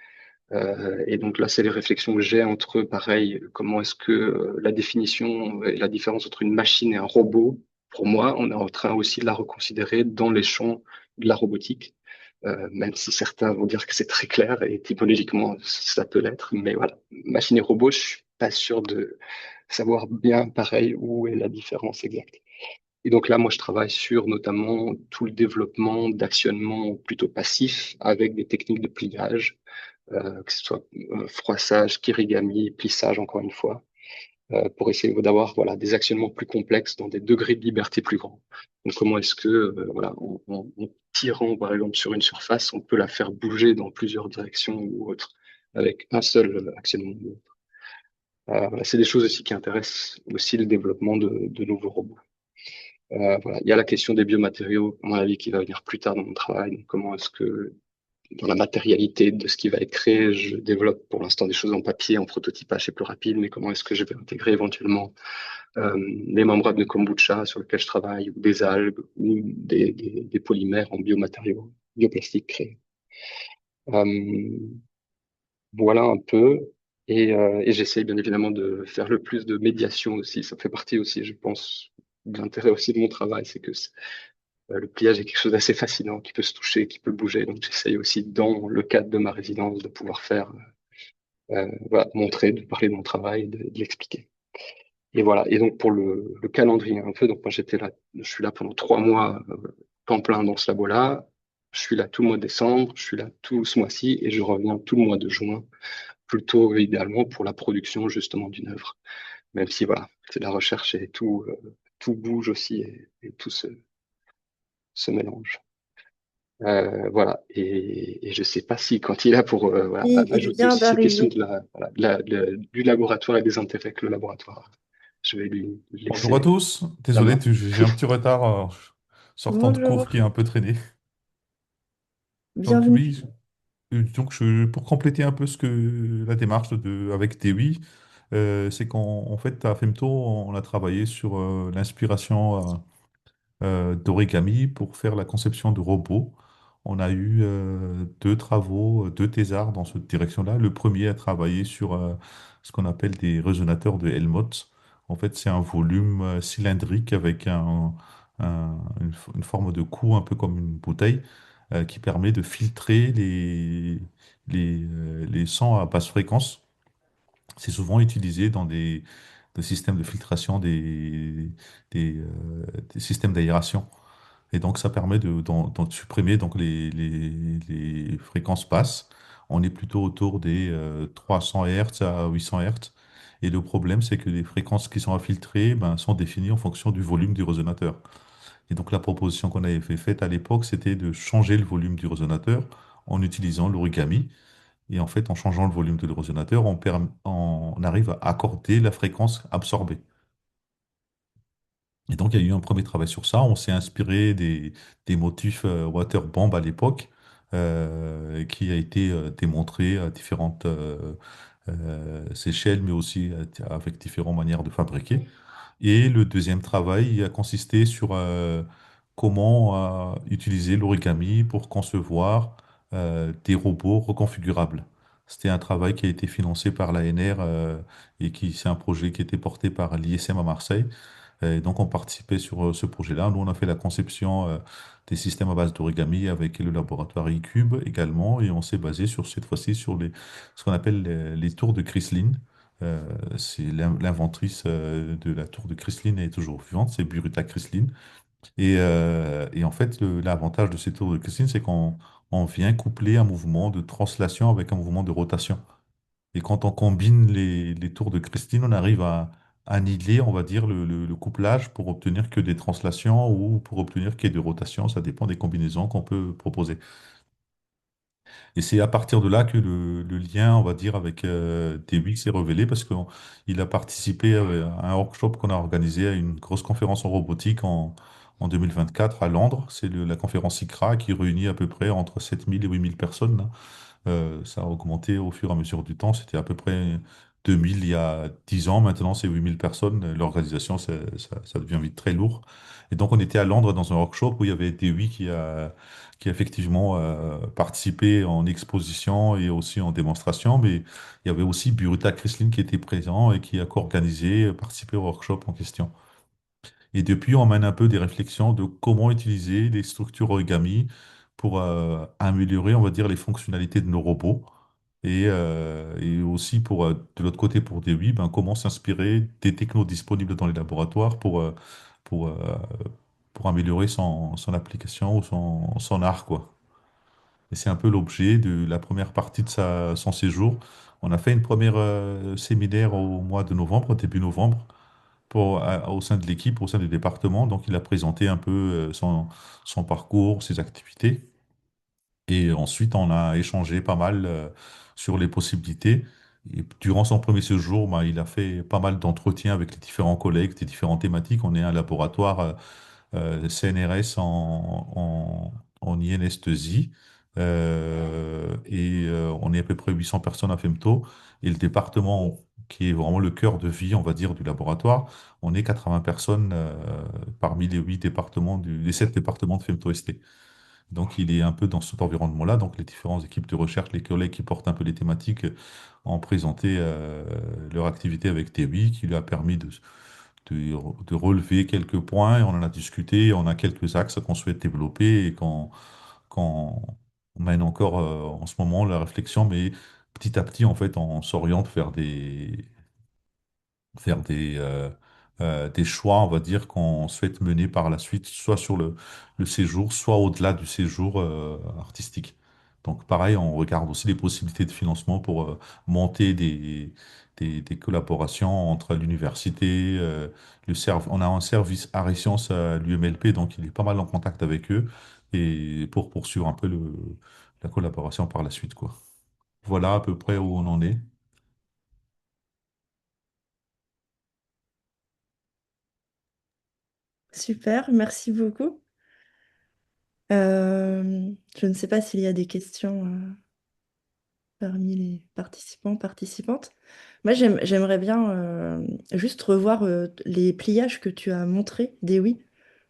Et donc là, c'est les réflexions que j'ai entre, pareil, comment est-ce que la définition et la différence entre une machine et un robot, pour moi, on est en train aussi de la reconsidérer dans les champs de la robotique, même si certains vont dire que c'est très clair et typologiquement, ça peut l'être. Mais voilà, machine et robot, je suis pas sûr de savoir bien, pareil, où est la différence exacte. Et donc là, moi, je travaille sur notamment tout le développement d'actionnement plutôt passif avec des techniques de pliage, que ce soit froissage, kirigami, plissage, encore une fois, pour essayer d'avoir voilà, des actionnements plus complexes dans des degrés de liberté plus grands. Donc, comment est-ce que, voilà, en tirant, par exemple, sur une surface, on peut la faire bouger dans plusieurs directions ou autres, avec un seul actionnement. Voilà, c'est des choses aussi qui intéressent aussi le développement de nouveaux robots. Voilà. Il y a la question des biomatériaux, à mon avis, qui va venir plus tard dans mon travail. Donc, comment est-ce que, dans la matérialité de ce qui va être créé, je développe pour l'instant des choses en papier, en prototypage, c'est plus rapide, mais comment est-ce que je vais intégrer éventuellement les membranes de kombucha sur lesquelles je travaille, ou des algues, ou des polymères en biomatériaux, bioplastiques créés. Euh, voilà un peu. Et j'essaye bien évidemment de faire le plus de médiation aussi. Ça fait partie aussi, je pense, de l'intérêt aussi de mon travail, c'est que le pliage est quelque chose d'assez fascinant, qui peut se toucher, qui peut bouger. Donc j'essaye aussi, dans le cadre de ma résidence, de pouvoir faire, voilà, montrer, de parler de mon travail, de l'expliquer. Et voilà. Et donc pour le calendrier un peu, donc moi je suis là pendant 3 mois, temps plein dans ce labo-là. Je suis là tout le mois de décembre, je suis là tout ce mois-ci et je reviens tout le mois de juin, plutôt idéalement pour la production justement d'une œuvre. Même si voilà, c'est de la recherche et tout bouge aussi et tout se mélange. Voilà. Et je sais pas si quand il est là pour voilà, Il ajouter vient aussi ces questions d'arriver. de voilà, du laboratoire et des intérêts que le laboratoire, je vais lui Bonjour à laisser tous. la Désolé, main. j'ai un petit retard sortant de Bonjour, cours qui a un peu traîné. Donc bienvenue. oui, pour compléter un peu ce que la démarche avec TEWI, c'est qu'en fait à Femto, on a travaillé sur l'inspiration d'origami pour faire la conception de robots. On a eu deux travaux, deux thésards dans cette direction-là. Le premier a travaillé sur ce qu'on appelle des résonateurs de Helmholtz. En fait, c'est un volume cylindrique avec une forme de cou, un peu comme une bouteille, qui permet de filtrer les sons à basse fréquence. C'est souvent utilisé dans des systèmes de filtration des systèmes d'aération. Et donc, ça permet de supprimer donc, les fréquences basses. On est plutôt autour des 300 Hz à 800 Hz. Et le problème, c'est que les fréquences qui sont à filtrer ben, sont définies en fonction du volume du résonateur. Et donc, la proposition qu'on avait faite à l'époque, c'était de changer le volume du résonateur en utilisant l'origami. Et en fait, en changeant le volume de résonateur, on arrive à accorder la fréquence absorbée. Et donc, il y a eu un premier travail sur ça. On s'est inspiré des motifs Waterbomb à l'époque, qui a été démontré à différentes échelles, mais aussi avec différentes manières de fabriquer. Et le deuxième travail a consisté sur comment utiliser l'origami pour concevoir des robots reconfigurables. C'était un travail qui a été financé par l'ANR et qui c'est un projet qui était porté par l'ISM à Marseille. Et donc, on participait sur ce projet-là. Nous, on a fait la conception des systèmes à base d'origami avec le laboratoire eCube également. Et on s'est basé sur cette fois-ci sur ce qu'on appelle les tours de Chryslin. Euh, c'est l'inventrice de la tour de Chryslin est toujours vivante, c'est Burita Chryslin. Et en fait, l'avantage de ces tours de Chryslin, c'est qu'on vient coupler un mouvement de translation avec un mouvement de rotation. Et quand on combine les tours de Christine, on arrive à annihiler, on va dire, le couplage pour obtenir que des translations ou pour obtenir qu'il y ait des rotations. Ça dépend des combinaisons qu'on peut proposer. Et c'est à partir de là que le lien, on va dire, avec DeWix s'est révélé parce qu'il a participé à un workshop qu'on a organisé à une grosse conférence en robotique en 2024 à Londres. C'est la conférence ICRA qui réunit à peu près entre 7000 et 8000 personnes, hein. Ça a augmenté au fur et à mesure du temps. C'était à peu près 2000 il y a 10 ans. Maintenant, c'est 8000 personnes. L'organisation, ça devient vite très lourd. Et donc, on était à Londres dans un workshop où il y avait DEWI qui a effectivement participé en exposition et aussi en démonstration. Mais il y avait aussi Burita Krislin qui était présent et qui a co-organisé, participé au workshop en question. Et depuis, on mène un peu des réflexions de comment utiliser les structures origami pour améliorer, on va dire, les fonctionnalités de nos robots. Et aussi de l'autre côté, pour DEWI, ben, comment s'inspirer des technos disponibles dans les laboratoires pour, euh, pour améliorer son application ou son art, quoi. Et c'est un peu l'objet de la première partie de son séjour. On a fait une première séminaire au mois de novembre, début novembre, au sein de l'équipe, au sein du département. Donc, il a présenté un peu son parcours, ses activités. Et ensuite, on a échangé pas mal sur les possibilités. Et durant son premier séjour, bah, il a fait pas mal d'entretiens avec les différents collègues des différentes thématiques. On est un laboratoire CNRS en INS2I. On est à peu près 800 personnes à Femto. Et le département, qui est vraiment le cœur de vie, on va dire, du laboratoire, on est 80 personnes parmi les 8 départements, les 7 départements de Femto ST. Donc, il est un peu dans cet environnement-là. Donc, les différentes équipes de recherche, les collègues qui portent un peu les thématiques, ont présenté leur activité avec TWI, qui lui a permis de relever quelques points. Et on en a discuté. On a quelques axes qu'on souhaite développer et qu'on mène encore en ce moment la réflexion. Mais petit à petit, en fait, on s'oriente vers des choix, on va dire, qu'on souhaite mener par la suite, soit sur le séjour, soit au-delà du séjour artistique. Donc, pareil, on regarde aussi les possibilités de financement pour monter des collaborations entre l'université, on a un service art et sciences à l'UMLP, donc il est pas mal en contact avec eux, et pour poursuivre un peu la collaboration par la suite, quoi. Voilà à peu près où on en est. Super, merci beaucoup. Je ne sais pas s'il y a des questions parmi les participants, participantes. Moi, j'aimerais bien juste revoir les pliages que tu as montrés, des oui,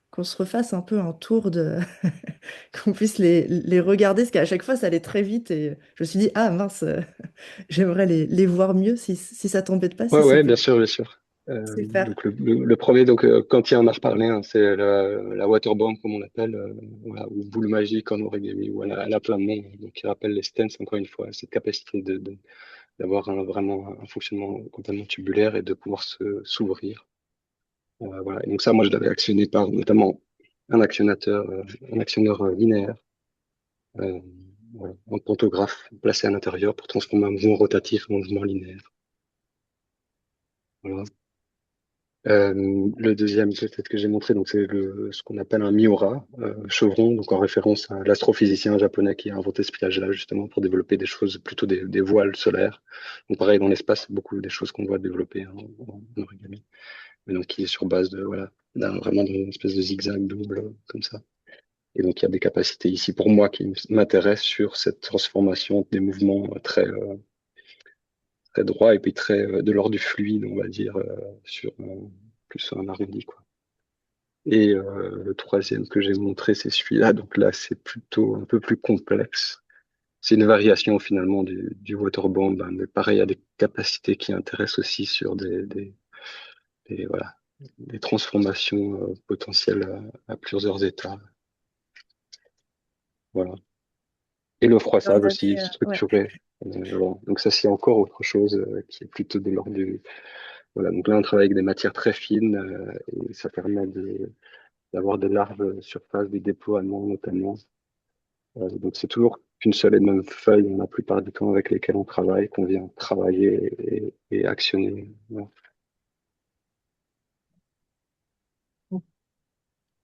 qu'on se refasse un peu un tour de... qu'on puisse les regarder, parce qu'à chaque fois, ça allait très vite et je me suis dit, ah mince, j'aimerais les voir mieux si ça t'embête pas, Ouais, si c'est ouais, possible. bien sûr, bien sûr. Super, Donc le premier, donc Quentin en a reparlé, hein, c'est la waterbomb comme on l'appelle, voilà, ou boule magique en origami, ou elle a plein de noms, donc qui rappelle les stents encore une fois, cette capacité d'avoir vraiment un fonctionnement complètement tubulaire et de pouvoir s'ouvrir. Voilà. Et donc ça, moi, je l'avais actionné par notamment un actionneur linéaire, euh, voilà, un pantographe placé à l'intérieur pour transformer un mouvement rotatif en mouvement linéaire. Voilà. Le deuxième, peut-être que j'ai montré, donc c'est ce qu'on appelle un Miura, chevron, donc en référence à l'astrophysicien japonais qui a inventé ce pliage-là justement pour développer des choses, plutôt des voiles solaires. Donc pareil, dans l'espace, c'est beaucoup des choses qu'on doit développer hein, en origami, mais donc qui est sur base de voilà, vraiment d'une espèce de zigzag double comme ça. Et donc il y a des capacités ici pour moi qui m'intéressent sur cette transformation des mouvements très droits et puis très de l'ordre du fluide, on va dire, sur plus un érudit, quoi. Et le troisième que j'ai montré, c'est celui-là. Donc là, c'est plutôt un peu plus complexe. C'est une variation finalement du waterbound, hein, mais pareil, il y a des capacités qui intéressent aussi sur voilà, des transformations potentielles à plusieurs états. Voilà. Et le Vous froissage aussi avez, ouais. structuré. Voilà. Donc ça, c'est encore autre chose qui est plutôt de l'ordre du... Voilà. Donc là, on travaille avec des matières très fines et ça permet d'avoir de larges surfaces, du déploiement notamment. Donc c'est toujours qu'une seule et même feuille la plupart du temps avec lesquelles on travaille, qu'on vient travailler et actionner. Voilà.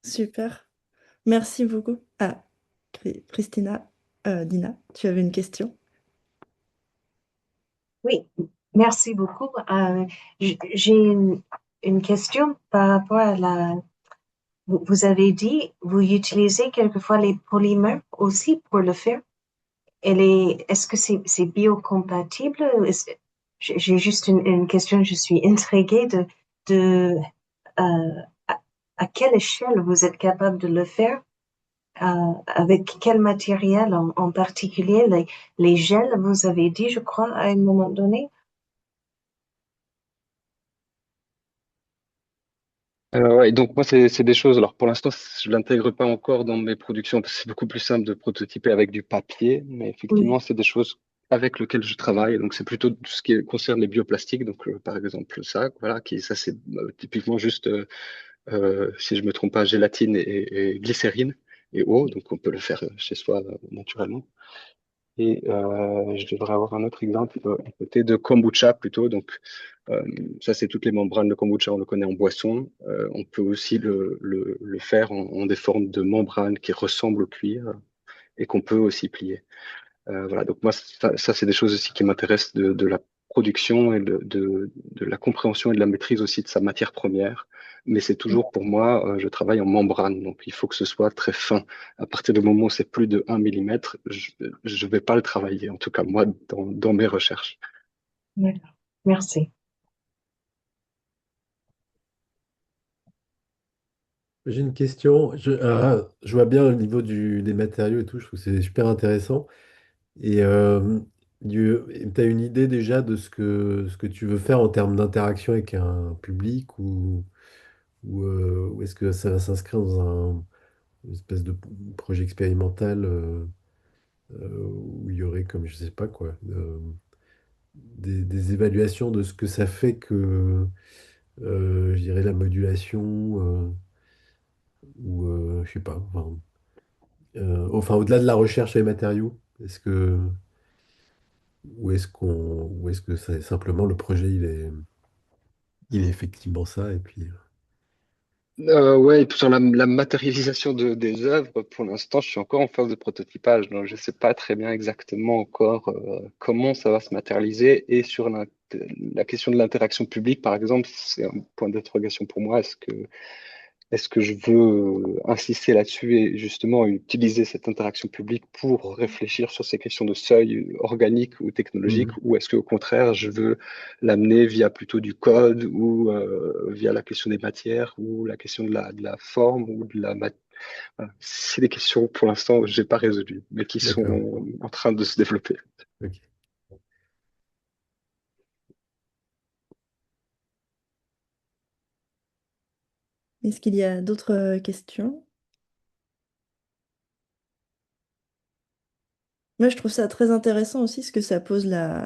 Super. Merci beaucoup. Ah, Christina, Dina, tu avais une question? Oui, merci beaucoup. J'ai une question par rapport à vous avez dit, vous utilisez quelquefois les polymères aussi pour le faire. Est-ce que c'est biocompatible? J'ai juste une question, je suis intriguée de à, à quelle échelle vous êtes capable de le faire, avec quel matériel en particulier, les gels, vous avez dit, je crois, à un moment donné. Ouais, donc moi, c'est des choses. Alors pour l'instant, je l'intègre pas encore dans mes productions parce que c'est beaucoup plus simple de prototyper avec du papier. Mais effectivement, Oui, c'est des choses avec lesquelles je travaille. Donc c'est plutôt tout ce qui concerne les bioplastiques. Donc par exemple ça, voilà, ça c'est typiquement juste, si je me trompe pas, gélatine et glycérine et eau. Donc on peut le faire chez soi naturellement. Et je devrais avoir un autre exemple à côté de kombucha plutôt. Donc euh, ça, c'est toutes les membranes de kombucha, on le connaît en boisson. On peut aussi le faire en des formes de membranes qui ressemblent au cuir et qu'on peut aussi plier. Voilà, donc moi, ça c'est des choses aussi qui m'intéressent de la production et de la compréhension et de la maîtrise aussi de sa matière première. Mais c'est toujours pour moi, je travaille en membrane, donc il faut que ce soit très fin. À partir du moment où c'est plus de 1 mm, je vais pas le travailler, en tout cas moi, dans mes recherches. d'accord. Merci. J'ai une question. Je vois bien au niveau des matériaux et tout, je trouve que c'est super intéressant. Et tu as une idée déjà de ce que tu veux faire en termes d'interaction avec un public ou est-ce que ça va s'inscrire dans une espèce de projet expérimental où il y aurait comme je sais pas quoi, des évaluations de ce que ça fait que je dirais la modulation ou je sais pas. Enfin, au-delà de la recherche sur les matériaux, ou est-ce que c'est simplement le projet il est effectivement ça et puis Ouais, et puis sur la matérialisation des œuvres, pour l'instant, je suis encore en phase de prototypage, donc je ne sais pas très bien exactement encore comment ça va se matérialiser. Et sur la question de l'interaction publique, par exemple, c'est un point d'interrogation pour moi. Est-ce que je veux insister là-dessus et justement utiliser cette interaction publique pour réfléchir sur ces questions de seuil organique ou technologique, Mhm. ou est-ce qu'au contraire, je veux l'amener via plutôt du code ou via la question des matières ou la question de la forme ou de la matière. C'est des questions pour l'instant que j'ai pas résolues, mais qui D'accord. sont en train de se développer. Ok. Est-ce qu'il y a d'autres questions? Moi, je trouve ça très intéressant aussi, ce que ça pose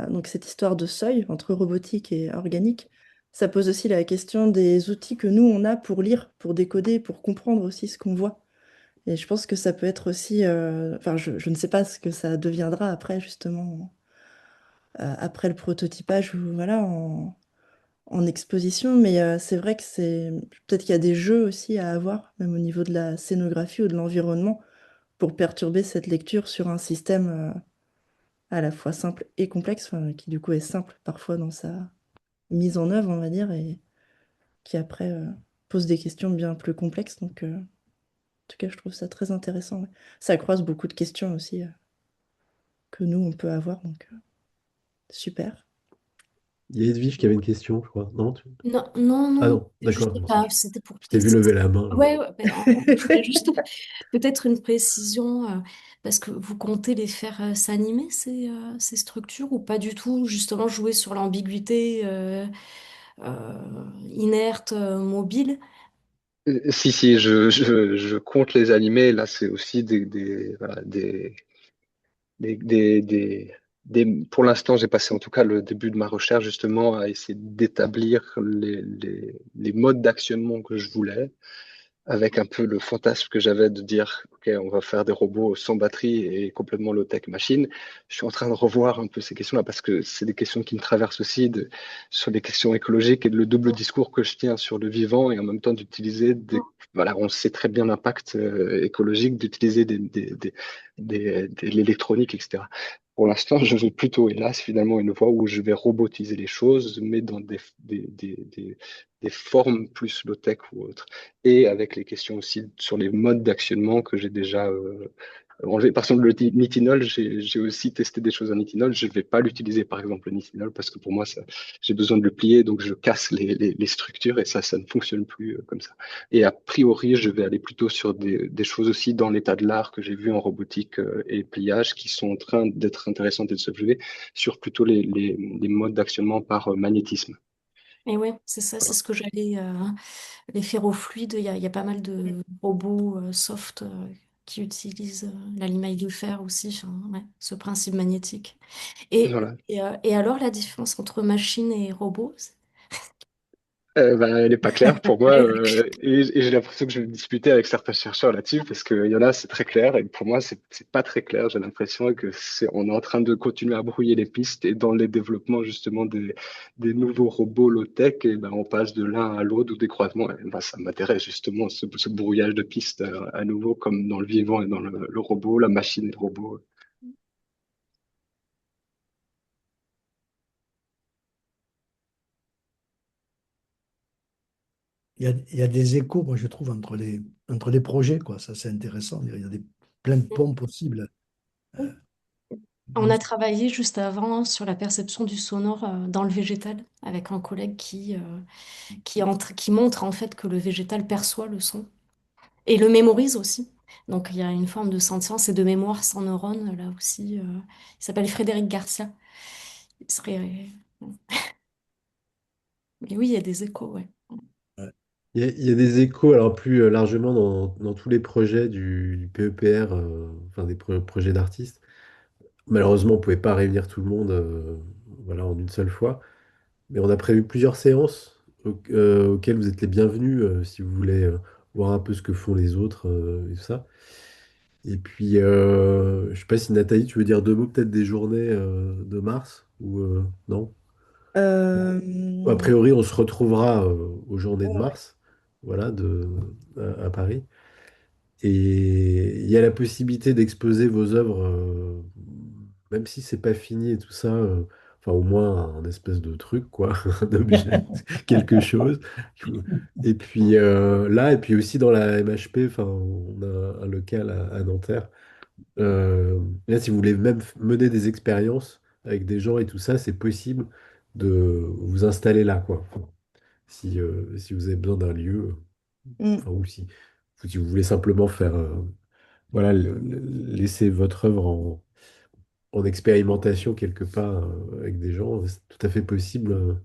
donc cette histoire de seuil entre robotique et organique. Ça pose aussi la question des outils que nous, on a pour lire, pour décoder, pour comprendre aussi ce qu'on voit. Et je pense que ça peut être aussi... Enfin, je ne sais pas ce que ça deviendra après, justement, après le prototypage ou voilà, en exposition. Mais c'est vrai que c'est... Peut-être qu'il y a des jeux aussi à avoir, même au niveau de la scénographie ou de l'environnement, pour perturber cette lecture sur un système à la fois simple et complexe, enfin, qui du coup est simple parfois dans sa mise en œuvre, on va dire, et qui après pose des questions bien plus complexes. Donc, en tout cas, je trouve ça très intéressant. Ouais. Ça croise beaucoup de questions aussi que nous, on peut avoir. Donc, super. Il y a Edwige qui avait une question, je crois. Non, Non, non, ah non, non, c'est d'accord. juste Bon, pas, c'était pour je t'ai vu préciser. lever la main, alors. Ouais, ouais, ben, je voulais juste peut-être une précision, parce que vous comptez les faire s'animer, ces structures, ou pas du tout, justement jouer sur l'ambiguïté inerte, mobile. Si, si, je compte les animer. Là, c'est aussi voilà, pour l'instant, j'ai passé en tout cas le début de ma recherche justement à essayer d'établir les modes d'actionnement que je voulais, avec un peu le fantasme que j'avais de dire, OK, on va faire des robots sans batterie et complètement low-tech machine. Je suis en train de revoir un peu ces questions-là parce que c'est des questions qui me traversent aussi sur les questions écologiques et le double discours que je tiens sur le vivant et en même temps d'utiliser voilà, on sait très bien l'impact écologique d'utiliser de l'électronique, etc. Pour l'instant, je vais plutôt, hélas, finalement, une voie où je vais robotiser les choses, mais dans des formes plus low-tech ou autres et avec les questions aussi sur les modes d'actionnement que j'ai déjà enlevé. Par exemple, le nitinol, j'ai aussi testé des choses en nitinol. Je ne vais pas l'utiliser, par exemple, le nitinol, parce que pour moi, j'ai besoin de le plier, donc je casse les structures et ça ne fonctionne plus comme ça. Et a priori, je vais aller plutôt sur des choses aussi dans l'état de l'art que j'ai vu en robotique et pliage qui sont en train d'être intéressantes et de se développer sur plutôt les modes d'actionnement par magnétisme. Et ouais, c'est ça, c'est Voilà. ce que j'allais, les ferrofluides, il y a pas mal de robots soft qui utilisent la limaille de fer aussi, enfin, ouais, ce principe magnétique. Et, Voilà. et alors, la différence entre machine et robot? Ben, elle n'est pas claire pour moi et j'ai l'impression que je vais me disputer avec certains chercheurs là-dessus parce qu'il y en a, c'est très clair et pour moi, c'est pas très clair. J'ai l'impression que on est en train de continuer à brouiller les pistes et dans les développements justement des nouveaux robots low-tech, et ben, on passe de l'un à l'autre ou des croisements. Et ben, ça m'intéresse justement ce brouillage de pistes à nouveau comme dans le vivant et dans le robot, la machine et le robot. Il y a des échos, moi, je trouve, entre les projets, quoi. Ça, c'est intéressant. Il y a plein de ponts possibles. On a Mhm. travaillé juste avant sur la perception du sonore dans le végétal avec un collègue qui montre en fait que le végétal perçoit le son et le mémorise aussi. Donc il y a une forme de sentience et de mémoire sans neurones là aussi. Il s'appelle Frédéric Garcia. Il serait... Mais oui, il y a des échos, ouais. Ouais. Il y a des échos, alors plus largement dans tous les projets du PEPR, enfin des projets d'artistes. Malheureusement, on ne pouvait pas réunir tout le monde voilà, en une seule fois. Mais on a prévu plusieurs séances auxquelles vous êtes les bienvenus si vous voulez voir un peu ce que font les autres et tout ça. Et puis, je ne sais pas si Nathalie, tu veux dire deux mots peut-être des journées de mars ou non? A Euh, priori, on se retrouvera aux journées de ouais. mars, voilà, à Paris. Et il y a la possibilité d'exposer vos œuvres, même si c'est pas fini et tout ça, enfin au moins un espèce de truc, quoi, un objet, quelque chose. Et puis là, et puis aussi dans la MHP, enfin, on a un local à Nanterre. Là, si vous voulez même mener des expériences avec des gens et tout ça, c'est possible de vous installer là, quoi. Si vous avez besoin d'un lieu, Mm, enfin, ou si vous voulez simplement faire. Voilà, laisser votre œuvre en expérimentation quelque part avec des gens, c'est tout à fait possible.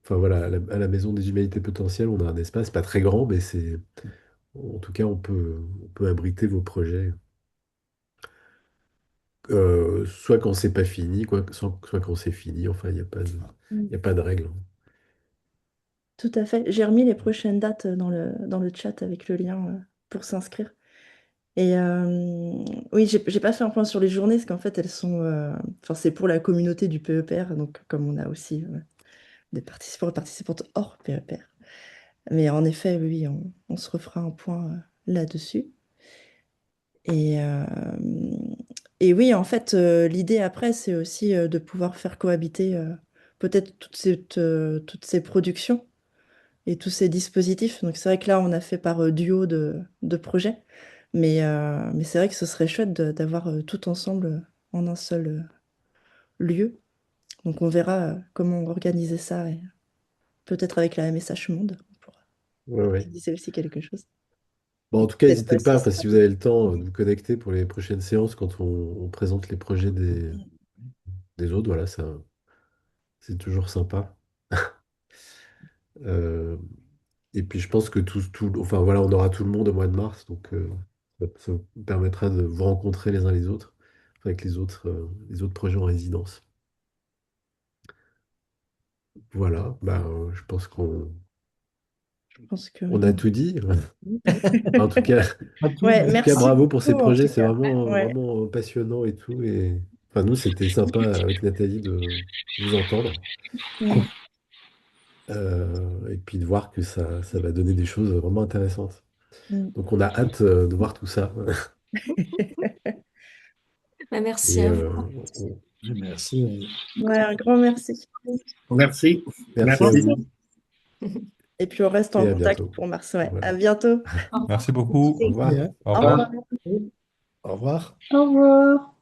Enfin voilà, à la Maison des Humanités Potentielles, on a un espace pas très grand, mais en tout cas, on peut abriter vos projets, soit quand c'est pas fini, soit quand c'est fini. Enfin, mm. il y a pas de règle. Tout à fait. J'ai remis les prochaines dates dans le chat avec le lien pour s'inscrire. Et oui, j'ai pas fait un point sur les journées, parce qu'en fait, elles sont. Enfin, c'est pour la communauté du PEPR, donc comme on a aussi des participants et participantes hors PEPR. Mais en effet, oui, on se refera un point là-dessus. Et, euh, et oui, en fait, l'idée après, c'est aussi de pouvoir faire cohabiter peut-être toutes ces productions et tous ces dispositifs. Donc c'est vrai que là, on a fait par duo de projets, mais c'est vrai que ce serait chouette d'avoir tout ensemble en un seul lieu Donc on verra comment organiser ça et peut-être avec la MSH Monde, on pourra Ouais, ouais. organiser aussi quelque chose. Bon, en tout cas, n'hésitez L'espace, ça pas, enfin, sera si vous bien. avez le temps, de vous connecter pour les prochaines séances quand on présente les projets des autres. Voilà, c'est toujours sympa. Euh, et puis, je pense que enfin, voilà, on aura tout le monde au mois de mars, donc ça vous permettra de vous rencontrer les uns les autres avec les autres projets en résidence. Voilà, bah, je pense Je pense que on oui. a tout dit. En tout cas, À tout, Ouais, en tout cas, merci bravo pour ces beaucoup en projets, tout c'est cas. vraiment, Ouais. vraiment passionnant et tout. Et enfin, nous, c'était sympa avec Nathalie de vous entendre Mm. et puis de voir que ça va donner des choses vraiment intéressantes. Mm. Donc, on a hâte de voir tout ça. Bah, merci Et à vous. merci. Ouais, un grand merci. Merci. merci à Merci. Merci. vous Et puis on reste en et à contact bientôt. pour mars. Ouais. À Voilà. bientôt. Merci Au beaucoup. revoir. Hein. Au Au revoir. revoir. Au revoir. Au revoir.